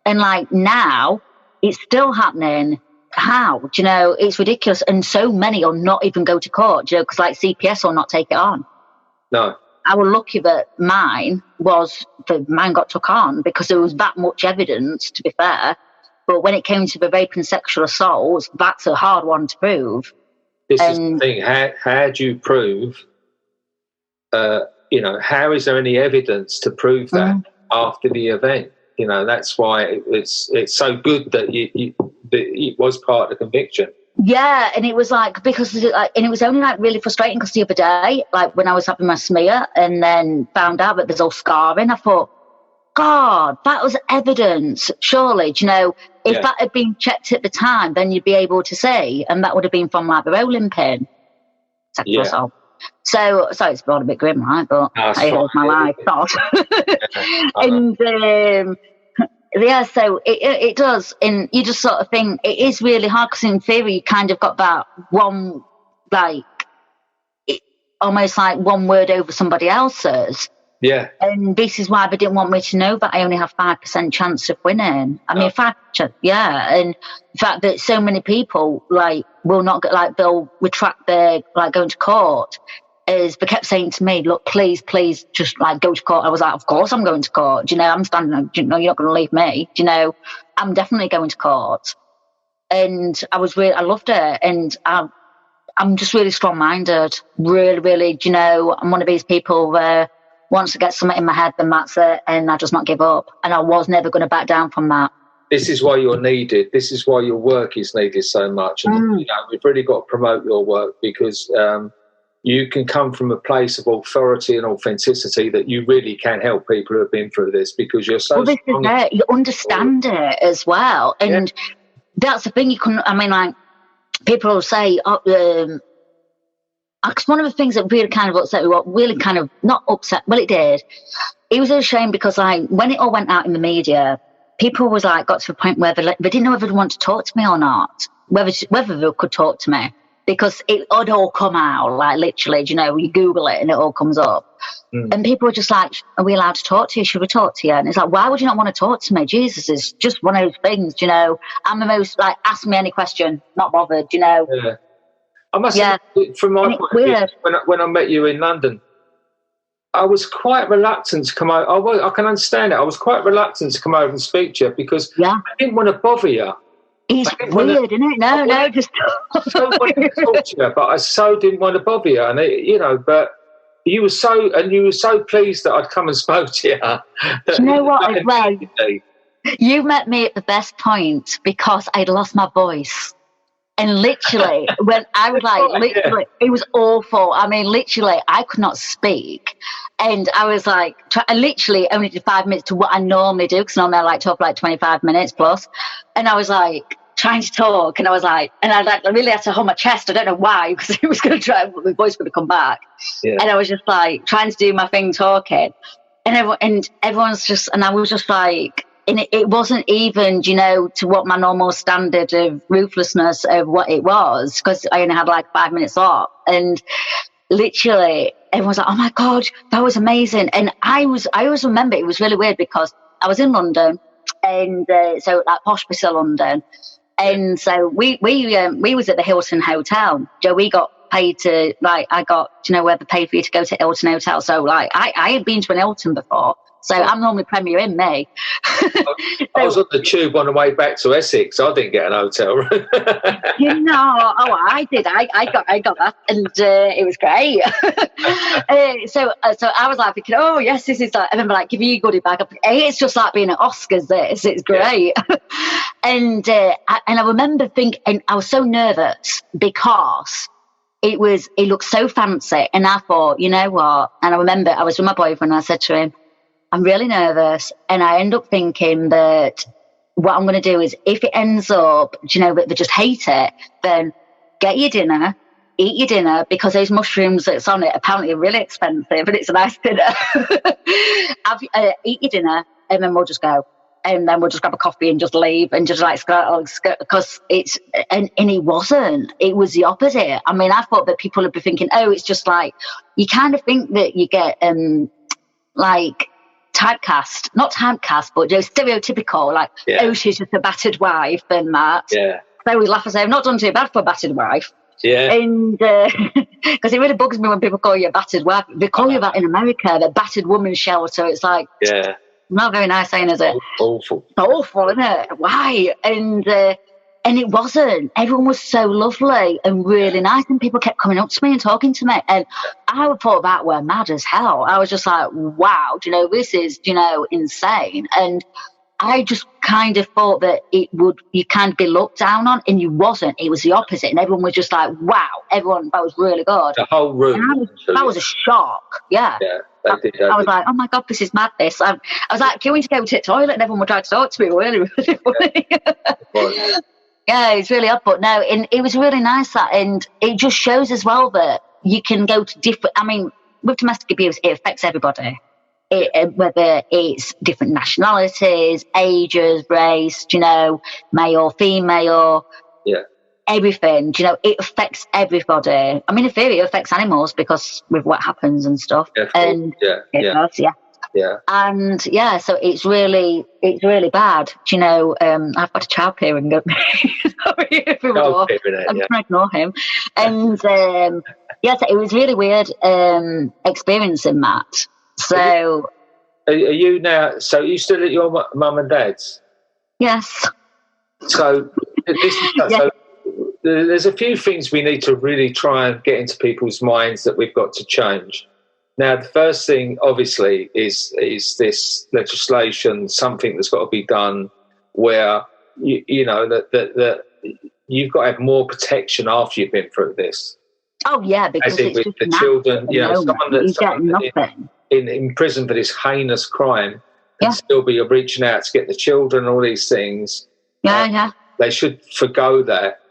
And now, it's still happening. How? It's ridiculous. And so many will not even go to court, because CPS will not take it on. No. I was lucky that mine got took on because there was that much evidence, to be fair. But when it came to the rape and sexual assaults, that's a hard one to prove. This is the thing. How do you prove, how is there any evidence to prove that after the event? That's why it's so good that it was part of the conviction. Yeah, and it was because and it was only really frustrating because the other day, when I was having my smear and then found out that there's all scarring, I thought, God, that was evidence. Surely, if that had been checked at the time, then you'd be able to see, and that would have been from the rolling pin. Sexual assault. So, sorry, it's brought a bit grim, right? But I heard my life thought. And so it does, and you just sort of think it is really hard because in theory you kind of got that one, almost like one word over somebody else's. Yeah. And this is why they didn't want me to know that I only have 5% chance of winning. I mean, 5%, and the fact that so many people will not get they'll retract their going to court. Is they kept saying to me, look, please, just go to court. I was like, of course I'm going to court. I'm standing, you're not going to leave me. I'm definitely going to court. And I loved it. And I'm just really strong-minded. Really, really, I'm one of these people where once I get something in my head, then that's it. And I just not give up. And I was never going to back down from that. This is why you're needed. This is why your work is needed so much. And, we've really got to promote your work because, you can come from a place of authority and authenticity that you really can help people who have been through this because you're so this strong. Is it. You understand it as well. And that's the thing people will say, because one of the things that really kind of upset me, really kind of not upset, well, it did. It was a shame because when it all went out in the media, people was got to a point where they didn't know if they'd want to talk to me or not, whether they could talk to me. because it would all come out, like literally, you know, you Google it and it all comes up. And people were just like, are we allowed to talk to you? Should we talk to you? And it's like, why would you not want to talk to me? Jesus, it's just one of those things, you know. I'm the most, like, ask me any question, not bothered, you know. Yeah. I must admit, from my point of view, when I met you in London, I was quite reluctant to come over. I can understand it. I was quite reluctant to come over and speak to you because I didn't want to bother you. It's weird, isn't it? No, just so wanted to talk to you, but I so didn't want to bother you, and you know, but you were so pleased that I'd come and spoke to you. Do you know what? Well, you met me at the best point because I'd lost my voice. And literally, when I was like, it was awful. I mean, literally, I could not speak. And I was like, I literally only did 5 minutes to what I normally do, because normally I like talk for like 25 minutes plus. And I was like, trying to talk, and I was like, and I really had to hold my chest. I don't know why, because it was going to try, my voice was going to come back. Yeah. And I was just like, trying to do my thing talking. And everyone's just, and I was just like, and it wasn't even, you know, to what my normal standard of ruthlessness of what it was, because I only had like 5 minutes off. And literally, everyone's like, oh my God, that was amazing. And I always remember it was really weird because I was in London, and so like posh bit of London. And so we was at the Hilton Hotel. Joe, we got paid to, like, I got, you know, where they paid for you to go to Hilton Hotel. So like, I had been to an Hilton before. So I'm normally Premier in May. I was on the tube on the way back to Essex. I didn't get an hotel room. You know, I did. I got that, and it was great. So I was like thinking, oh yes, this is like. I remember like giving you a goodie bag. It's just like being at Oscars. It's great. Yeah. And I remember thinking, and I was so nervous because it looked so fancy, and I thought, you know what? And I remember I was with my boyfriend, and I said to him, I'm really nervous, and I end up thinking that what I'm going to do is, if it ends up, you know, that they just hate it, then get your dinner, eat your dinner, because those mushrooms that's on it apparently are really expensive, and it's a nice dinner. Eat your dinner, and then we'll just go, and then we'll just grab a coffee and just leave, and just like because it's and it wasn't. It was the opposite. I mean, I thought that people would be thinking, oh, it's just like, you kind of think that you get like. Not typecast, but you know, stereotypical, like, oh, she's just a battered wife and that. Yeah. I always laugh and say, I've not done too bad for a battered wife. Yeah. And because it really bugs me when people call you a battered wife. They call you that in America, the battered woman shelter. It's like, not very nice saying, is it? Awful. Awful, isn't it? Why? And it wasn't. Everyone was so lovely and really nice, and people kept coming up to me and talking to me. And I thought that were mad as hell. I was just like, wow, you know, this is, you know, insane. And I just kind of thought that you kind be looked down on, and you wasn't. It was the opposite. And everyone was just like, wow, everyone, that was really good. The whole room. That was a shock. Yeah. I was like, oh my God, this is madness. I was like queuing to go to the toilet, and everyone would try to talk to me. Really, really funny. Yeah, it's really odd, but no, and it was really nice that, and it just shows as well that you can go to different. I mean, with domestic abuse, it affects everybody, whether it's different nationalities, ages, race, you know, male, female, everything. You know, it affects everybody. I mean, in theory, it affects animals because with what happens and stuff. And it does. Yeah. And so it's really bad. Do you know, I've got a child parent. Sorry if I'm trying to ignore him. And so it was really weird experiencing that. So, are you now? So you still at your mum and dad's? Yes. So so there's a few things we need to really try and get into people's minds that we've got to change. Now, the first thing, obviously, is this legislation, something that's got to be done where, you know, that you've got to have more protection after you've been through this. Oh, yeah, because as in with the children, you know, someone in prison for this heinous crime can still be reaching out to get the children and all these things. They should forgo that.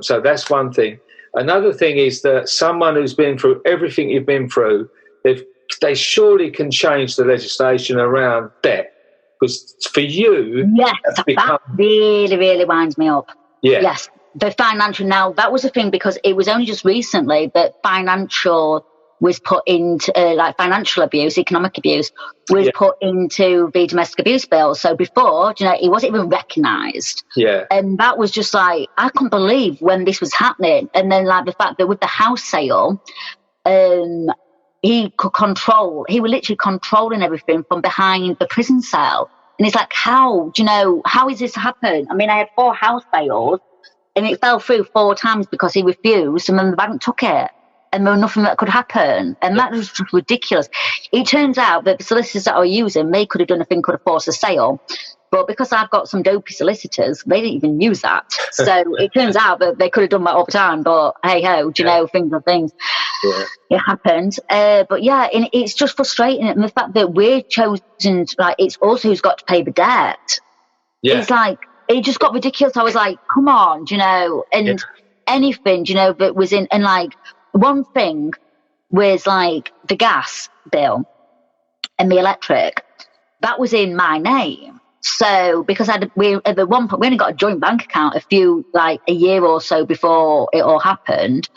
So that's one thing. Another thing is that someone who's been through everything you've been through, they surely can change the legislation around debt, because for you, that really, really winds me up. Yes, the financial, now that was the thing, because it was only just recently that financial was put into, like financial abuse, economic abuse, was put into the domestic abuse bill. So before, you know, it wasn't even recognised. Yeah. And that was just like, I couldn't believe when this was happening. And then like the fact that with the house sale, he was literally controlling everything from behind the prison cell. And it's like, how is this happen? I mean, I had 4 house sales and it fell through 4 times because he refused, and then the bank took it. And there was nothing that could happen. And that was just ridiculous. It turns out that the solicitors that I was using, they could have done a thing, could have forced a sale. But because I've got some dopey solicitors, they didn't even use that. So it turns out that they could have done that all the time. But hey ho, do you know, things are things. Yeah. It happened. But yeah, and it's just frustrating. And the fact that we're chosen, like, it's also who's got to pay the debt. Yeah. It's like, it just got ridiculous. I was like, come on, do you know, and anything, do you know, that was in, and like, one thing was like the gas bill and the electric, that was in my name. So because at the one point we only got a joint bank account a year or so before it all happened,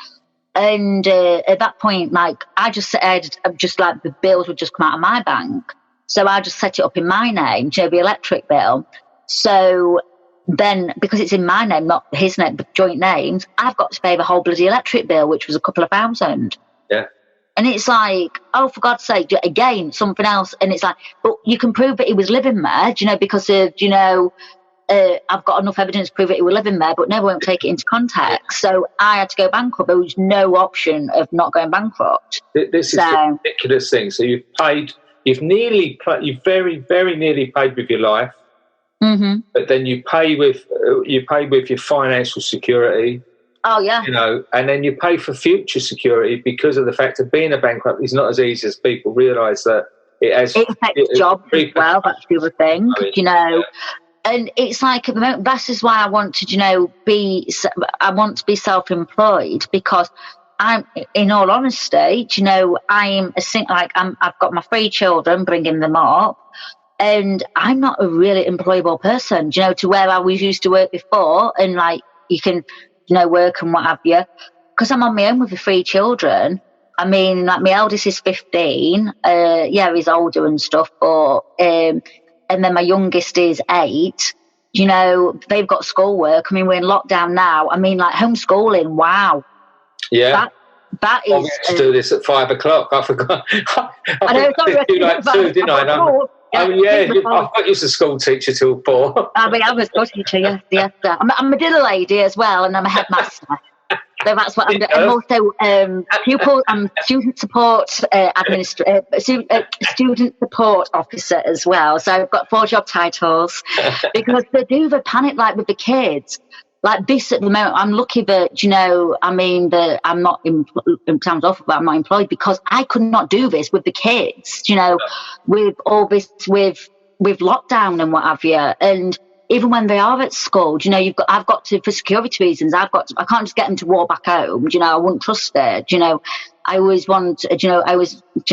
and at that point, like I just said, just like the bills would just come out of my bank, so I just set it up in my name, you know, the electric bill. So then, because it's in my name, not his name, but joint names, I've got to pay the whole bloody electric bill, which was a couple of £1,000. Yeah. And it's like, oh, for God's sake, again, something else. And it's like, but you can prove that he was living there, do you know, because of, you know, I've got enough evidence to prove that he was living there, but no, won't take it into context. So I had to go bankrupt. There was no option of not going bankrupt. This is the ridiculous thing. So you've very, very nearly paid with your life. Mm-hmm. But then you pay with your financial security. Oh yeah. You know, and then you pay for future security because of the fact of being a bankrupt is not as easy as people realise that it has. It affects jobs as well. That's the other thing, you know. Yeah. And it's like at the moment, that is why I want to, you know, be self-employed, because I'm, in all honesty, you know, I've got my 3 children, bringing them up. And I'm not a really employable person, you know, to where I was used to work before, and like you can, you know, work and what have you. Because I'm on my own with the 3 children. I mean, like my eldest is 15. He's older and stuff, but and then my youngest is 8. You know, they've got schoolwork. I mean, we're in lockdown now. I mean, like homeschooling. Wow. Yeah. That is. We had to do this at 5 o'clock. I forgot. I know. Sorry, like 2, didn't I? I thought you was a school teacher till 4. I mean, I'm a school teacher, yes. I'm a dinner lady as well, and I'm a headmaster. So that's what I'm doing. I'm also student support student support officer as well. So I've got 4 job titles because they do the panic, like with the kids. Like this at the moment, I'm lucky that, you know, I mean, that I'm not, it sounds awful, but I'm not employed, because I could not do this with the kids, you know, with all this, with lockdown and what have you. And even when they are at school, you know, I've got to, for security reasons, I can't just get them to walk back home, you know, I wouldn't trust it, you know. I always want, you know,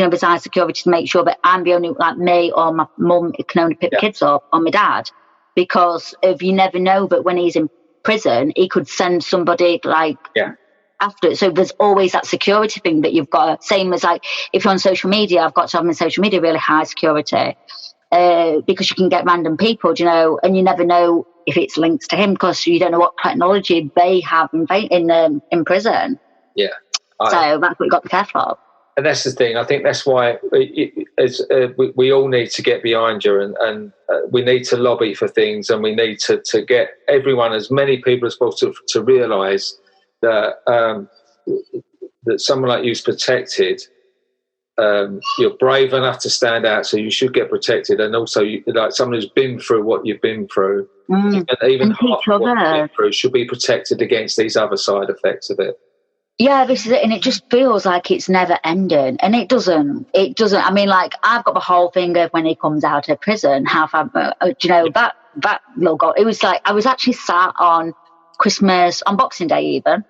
besides security, to make sure that I'm the only, like me or my mum can only pick the kids up, or my dad, because if you never know that when he's in prison, he could send somebody after it. So there's always that security thing that you've got. Same as like if you're on social media, I've got to have my social media really high security because you can get random people, you know, and you never know if it's linked to him, because you don't know what technology they have in prison. Yeah. So that's what you've got to be careful of. And that's the thing. I think that's why we all need to get behind you, and we need to lobby for things, and we need to get everyone, as many people as possible, to realise that that someone like you is protected. You're brave enough to stand out, so you should get protected. And also, like someone who's been through what you've been through, even half of what you've been through, should be protected against these other side effects of it. Yeah, this is it, and it just feels like it's never ending, and it doesn't. It doesn't. I mean, like I've got the whole thing of when he comes out of prison, how far, you know, that little goal. It was like I was actually sat on Christmas, on Boxing Day even,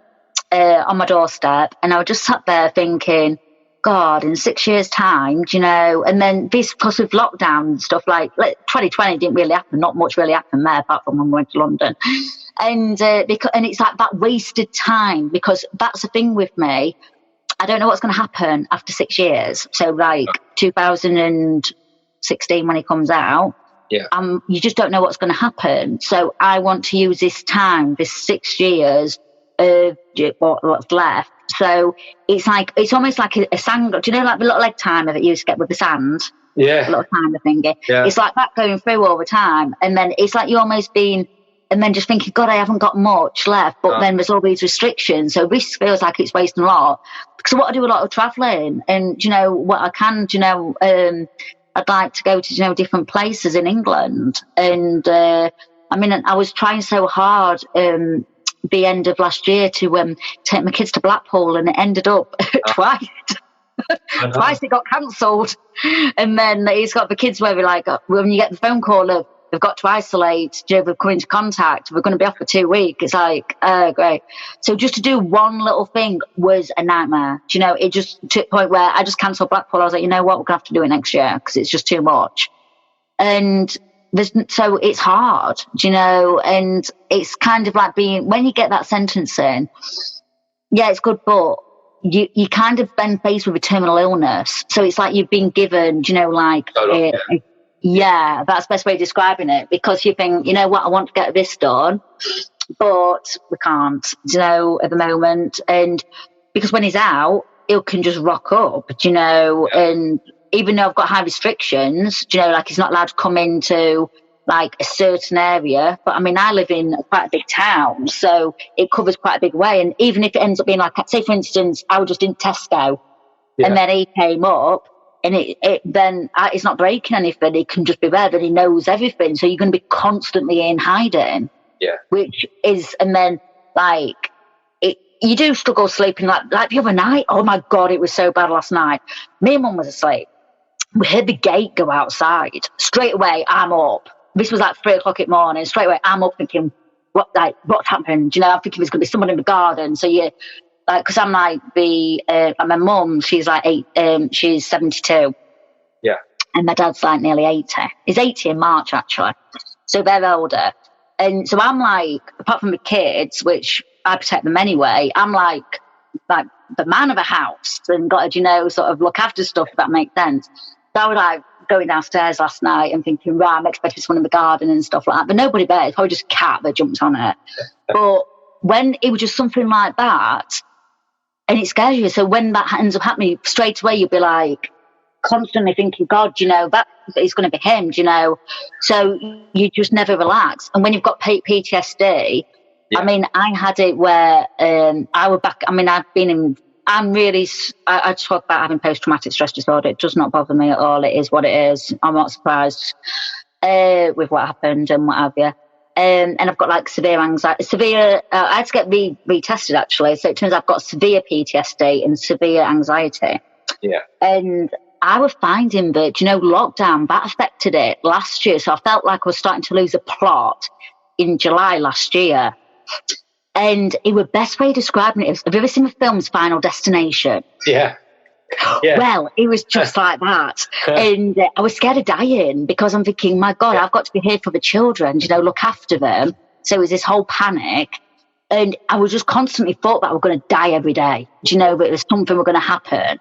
on my doorstep, and I was just sat there thinking, God, in 6 years' time, you know, and then this, because of lockdown and stuff, like 2020 didn't really happen, not much really happened there apart from when we went to London. and it's like that wasted time, because that's the thing with me. I don't know what's going to happen after 6 years. So like 2016 when it comes out, you just don't know what's going to happen. So I want to use this time, this 6 years of what's left. So it's almost like a sand. Do you know like the little egg timer that you used to get with the sand? Yeah. A little timer thingy. Yeah. It's like that going through all the time. And then it's like you almost been, and then just thinking, God, I haven't got much left. But then there's all these restrictions. So this feels like it's wasting a lot. Because I do a lot of travelling. And, you know, what I can, you know, I'd like to go to, you know, different places in England. And, I mean, I was trying so hard the end of last year to take my kids to Blackpool, and it ended up twice. Twice it got cancelled. And then it's got the kids where we're like, when you get the phone call of, they've got to isolate, we've come into contact, we're going to be off for 2 weeks. It's like, great. So just to do one little thing was a nightmare. Do you know, it just to the point where I just cancelled Blackpool. I was like, you know what, we're going to have to do it next year because it's just too much. And so it's hard, do you know, and it's kind of like when you get that sentence in, yeah, it's good, but you kind of been faced with a terminal illness. So it's like you've been given, you know, like, yeah, that's the best way of describing it, because you think, you know what, I want to get this done, but we can't, you know, at the moment. And because when he's out, it can just rock up, you know, and even though I've got high restrictions, you know, like he's not allowed to come into like a certain area. But I mean, I live in quite a big town, so it covers quite a big way. And even if it ends up being like, say for instance, I was just in Tesco and then he came up, and it's not breaking anything. He can just be there, but he knows everything. So you're going to be constantly in hiding. Yeah. Which is, and then like, you do struggle sleeping. Like the other night, oh my God, it was so bad last night. Me and Mum was asleep. We heard the gate go outside. Straight away, I'm up. This was like 3 o'clock in the morning. Straight away, I'm up thinking, what's happened? You know, I'm thinking there's going to be someone in the garden. So you, like, because I'm like my mum, she's like she's 72. Yeah. And my dad's like nearly 80. He's 80 in March, actually. So they're older. And so I'm like, apart from the kids, which I protect them anyway, I'm like the man of a house and got to, you know, sort of look after stuff, if that makes sense. So I was like going downstairs last night and thinking, right, I'm expecting someone in the garden and stuff like that. But nobody there. It's probably just a cat that jumped on it. But when it was just something like that, and it scares you. So when that ends up happening, straight away you'll be like constantly thinking, God, you know, that is going to be him, you know. So you just never relax. And when you've got PTSD, I mean, I had it where I was back. I mean, I talk about having post-traumatic stress disorder. It does not bother me at all. It is what it is. I'm not surprised with what happened and what have you. And I've got like severe anxiety, I had to get retested actually. So it turns out I've got severe PTSD and severe anxiety. Yeah. And I was finding that, you know, lockdown, that affected it last year. So I felt like I was starting to lose a plot in July last year. And it was best way of describing it is, have you ever seen the film's Final Destination? Yeah. Yeah. Well, it was just like that. And I was scared of dying because I'm thinking, my God, I've got to be here for the children, you know, look after them. So it was this whole panic. And I was just constantly thought that I was going to die every day. Do you know, that there's something was going to happen.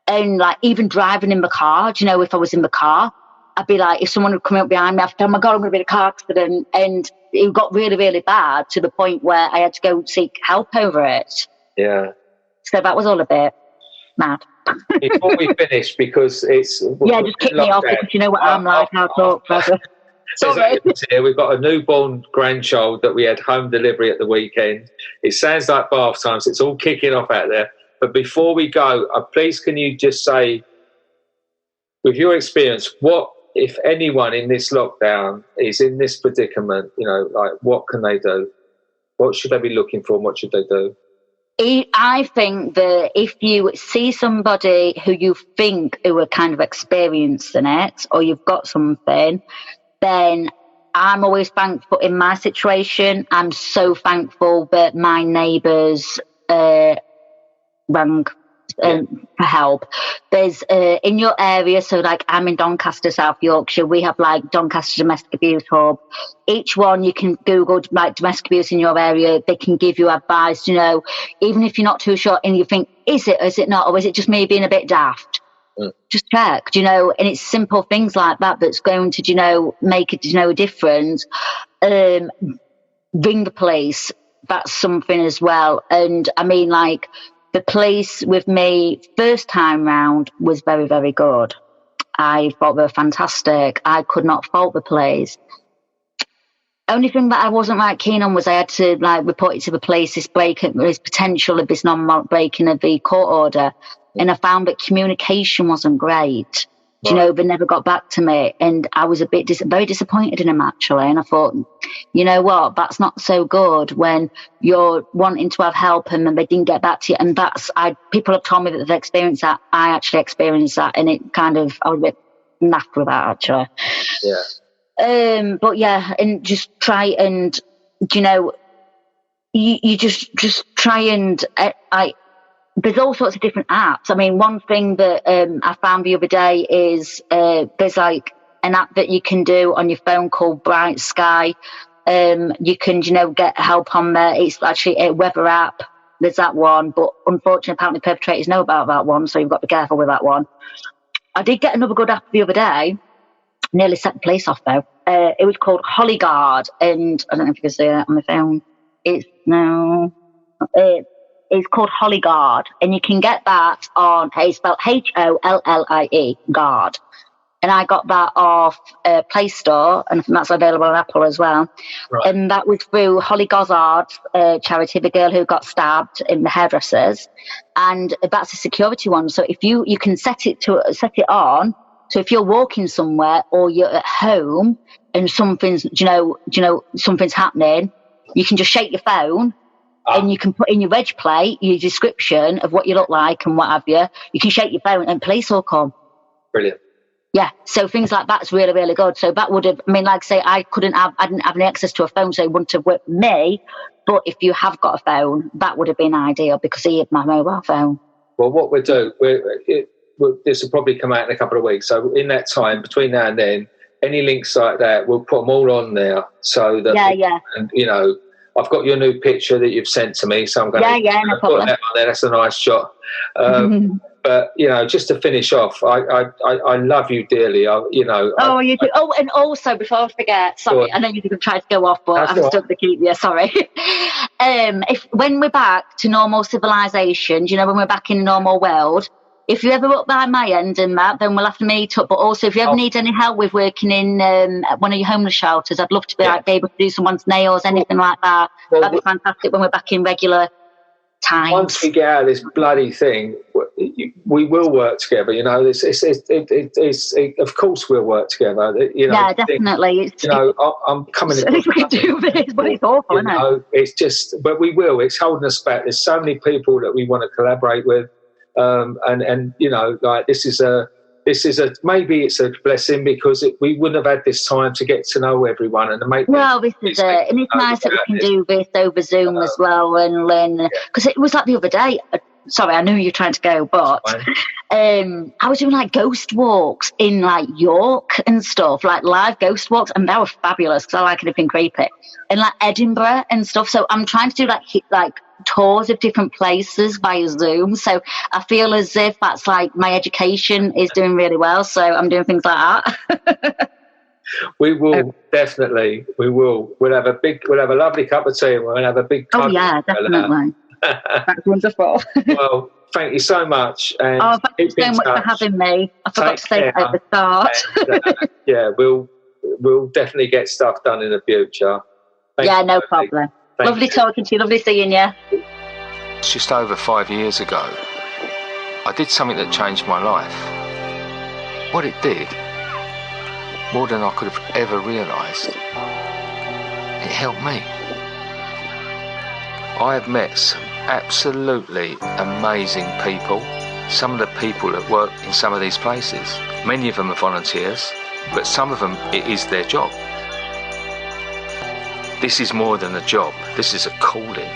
And like even driving in the car, do you know, if I was in the car, I'd be like, if someone would come up behind me, I'd think, oh my God, I'm going to be in a car accident. And it got really, really bad to the point where I had to go seek help over it. Yeah. So that was all a bit mad. Before we finish, because it's... Yeah, just kick me off because you know what I'm like, I'll talk forever. Sorry. Here, we've got a newborn grandchild that we had home delivery at the weekend. It sounds like bath time, so it's all kicking off out there. But before we go, please can you just say, with your experience, what, if anyone in this lockdown is in this predicament, you know, like what can they do? What should they be looking for and what should they do? I think that if you see somebody who you think who are kind of experiencing it, or you've got something, then I'm always thankful in my situation. I'm so thankful that my neighbours rang for help. There's in your area, so like I'm in Doncaster, South Yorkshire, we have like Doncaster Domestic Abuse Hub. Each one you can Google like domestic abuse in your area, they can give you advice, you know, even if you're not too sure and you think, is it or is it not, or is it just me being a bit daft? Just check, you know, and it's simple things like that that's going to, you know, make it, you know, a difference. Ring the police, that's something as well. And I mean, like, the police with me first time round was very, very good. I thought they were fantastic. I could not fault the police. Only thing that I wasn't right keen on was I had to like report it to the police, this potential of this non-breaking of the court order. And I found that communication wasn't great. Right. You know, they never got back to me. And I was a bit very disappointed in them, actually. And I thought, you know what, that's not so good when you're wanting to have help and they didn't get back to you. And people have told me that they've experienced that. I actually experienced that. And it kind of, I was a bit naffed with that, actually. Yeah. But yeah, and just try and, you know, you just try and, there's all sorts of different apps. I mean, one thing that I found the other day is there's like an app that you can do on your phone called Bright Sky. You can, you know, get help on there. It's actually a weather app. There's that one, but unfortunately, apparently perpetrators know about that one, so you've got to be careful with that one. I did get another good app the other day. Nearly set the police off though. It was called Hollyguard, and I don't know if you can see it on my phone. It's called Hollyguard, and you can get that on, it's spelled HOLLIE, Guard. And I got that off Play Store, and I think that's available on Apple as well. Right. And that was through Holly Gozzard's charity, the girl who got stabbed in the hairdressers. And that's a security one. So if you can set it on, so if you're walking somewhere or you're at home and something's, something's happening, you can just shake your phone. And you can put in your reg plate, your description of what you look like and what have you. You can shake your phone and police will come. Brilliant. Yeah, so things like that's really, really good. So that would have, I mean, like say, I didn't have any access to a phone, so it wouldn't have worked for me. But if you have got a phone, that would have been ideal because he had my mobile phone. Well, what we'll do, this will probably come out in a couple of weeks. So in that time, between now and then, any links like that, we'll put them all on there so that, and you know, I've got your new picture that you've sent to me, so I'm going to put that on there. That's a nice shot. But, you know, just to finish off, I love you dearly. You do. Oh, and also, before I forget, sorry, I know you can try to go off, but I'm still to keep you, sorry. When we're back to normal civilization, when we're back in the normal world, if you ever up by my end and that, then we'll have to meet up. But also, if you ever need any help with working in one of your homeless shelters, I'd love to be able to do someone's nails, anything like that. That'd be fantastic when we're back in regular times. Once we get out of this bloody thing, we will work together. Of course we'll work together. Yeah, definitely. I'm coming. We can do this, but it's awful, isn't it? It's just, but we will. It's holding us back. There's so many people that we want to collaborate with. This is maybe it's a blessing because we wouldn't have had this time to get to know everyone and to make. Well, this is it, and it's nice that we can do this over Zoom as well, and learn because it was like the other day. Sorry, I knew you were trying to go, but I was doing like ghost walks in like York and stuff, like live ghost walks, and they were fabulous because I like anything creepy, and like Edinburgh and stuff. So I'm trying to do like tours of different places via Zoom. So I feel as if that's like my education is doing really well. So I'm doing things like that. We will definitely. We will. We'll have a lovely cup of tea. And we'll have a big. Oh yeah, definitely. That's wonderful. Well, thank you so much. And thank you so much for having me. I forgot to say at the start. And, we'll definitely get stuff done in the future. No problem. Lovely talking to you. Lovely seeing you. Just over 5 years ago, I did something that changed my life. What it did, more than I could have ever realised, it helped me. I have met some absolutely amazing people. Some of the people that work in some of these places, many of them are volunteers, but some of them, it is their job. This is more than a job. This is a calling.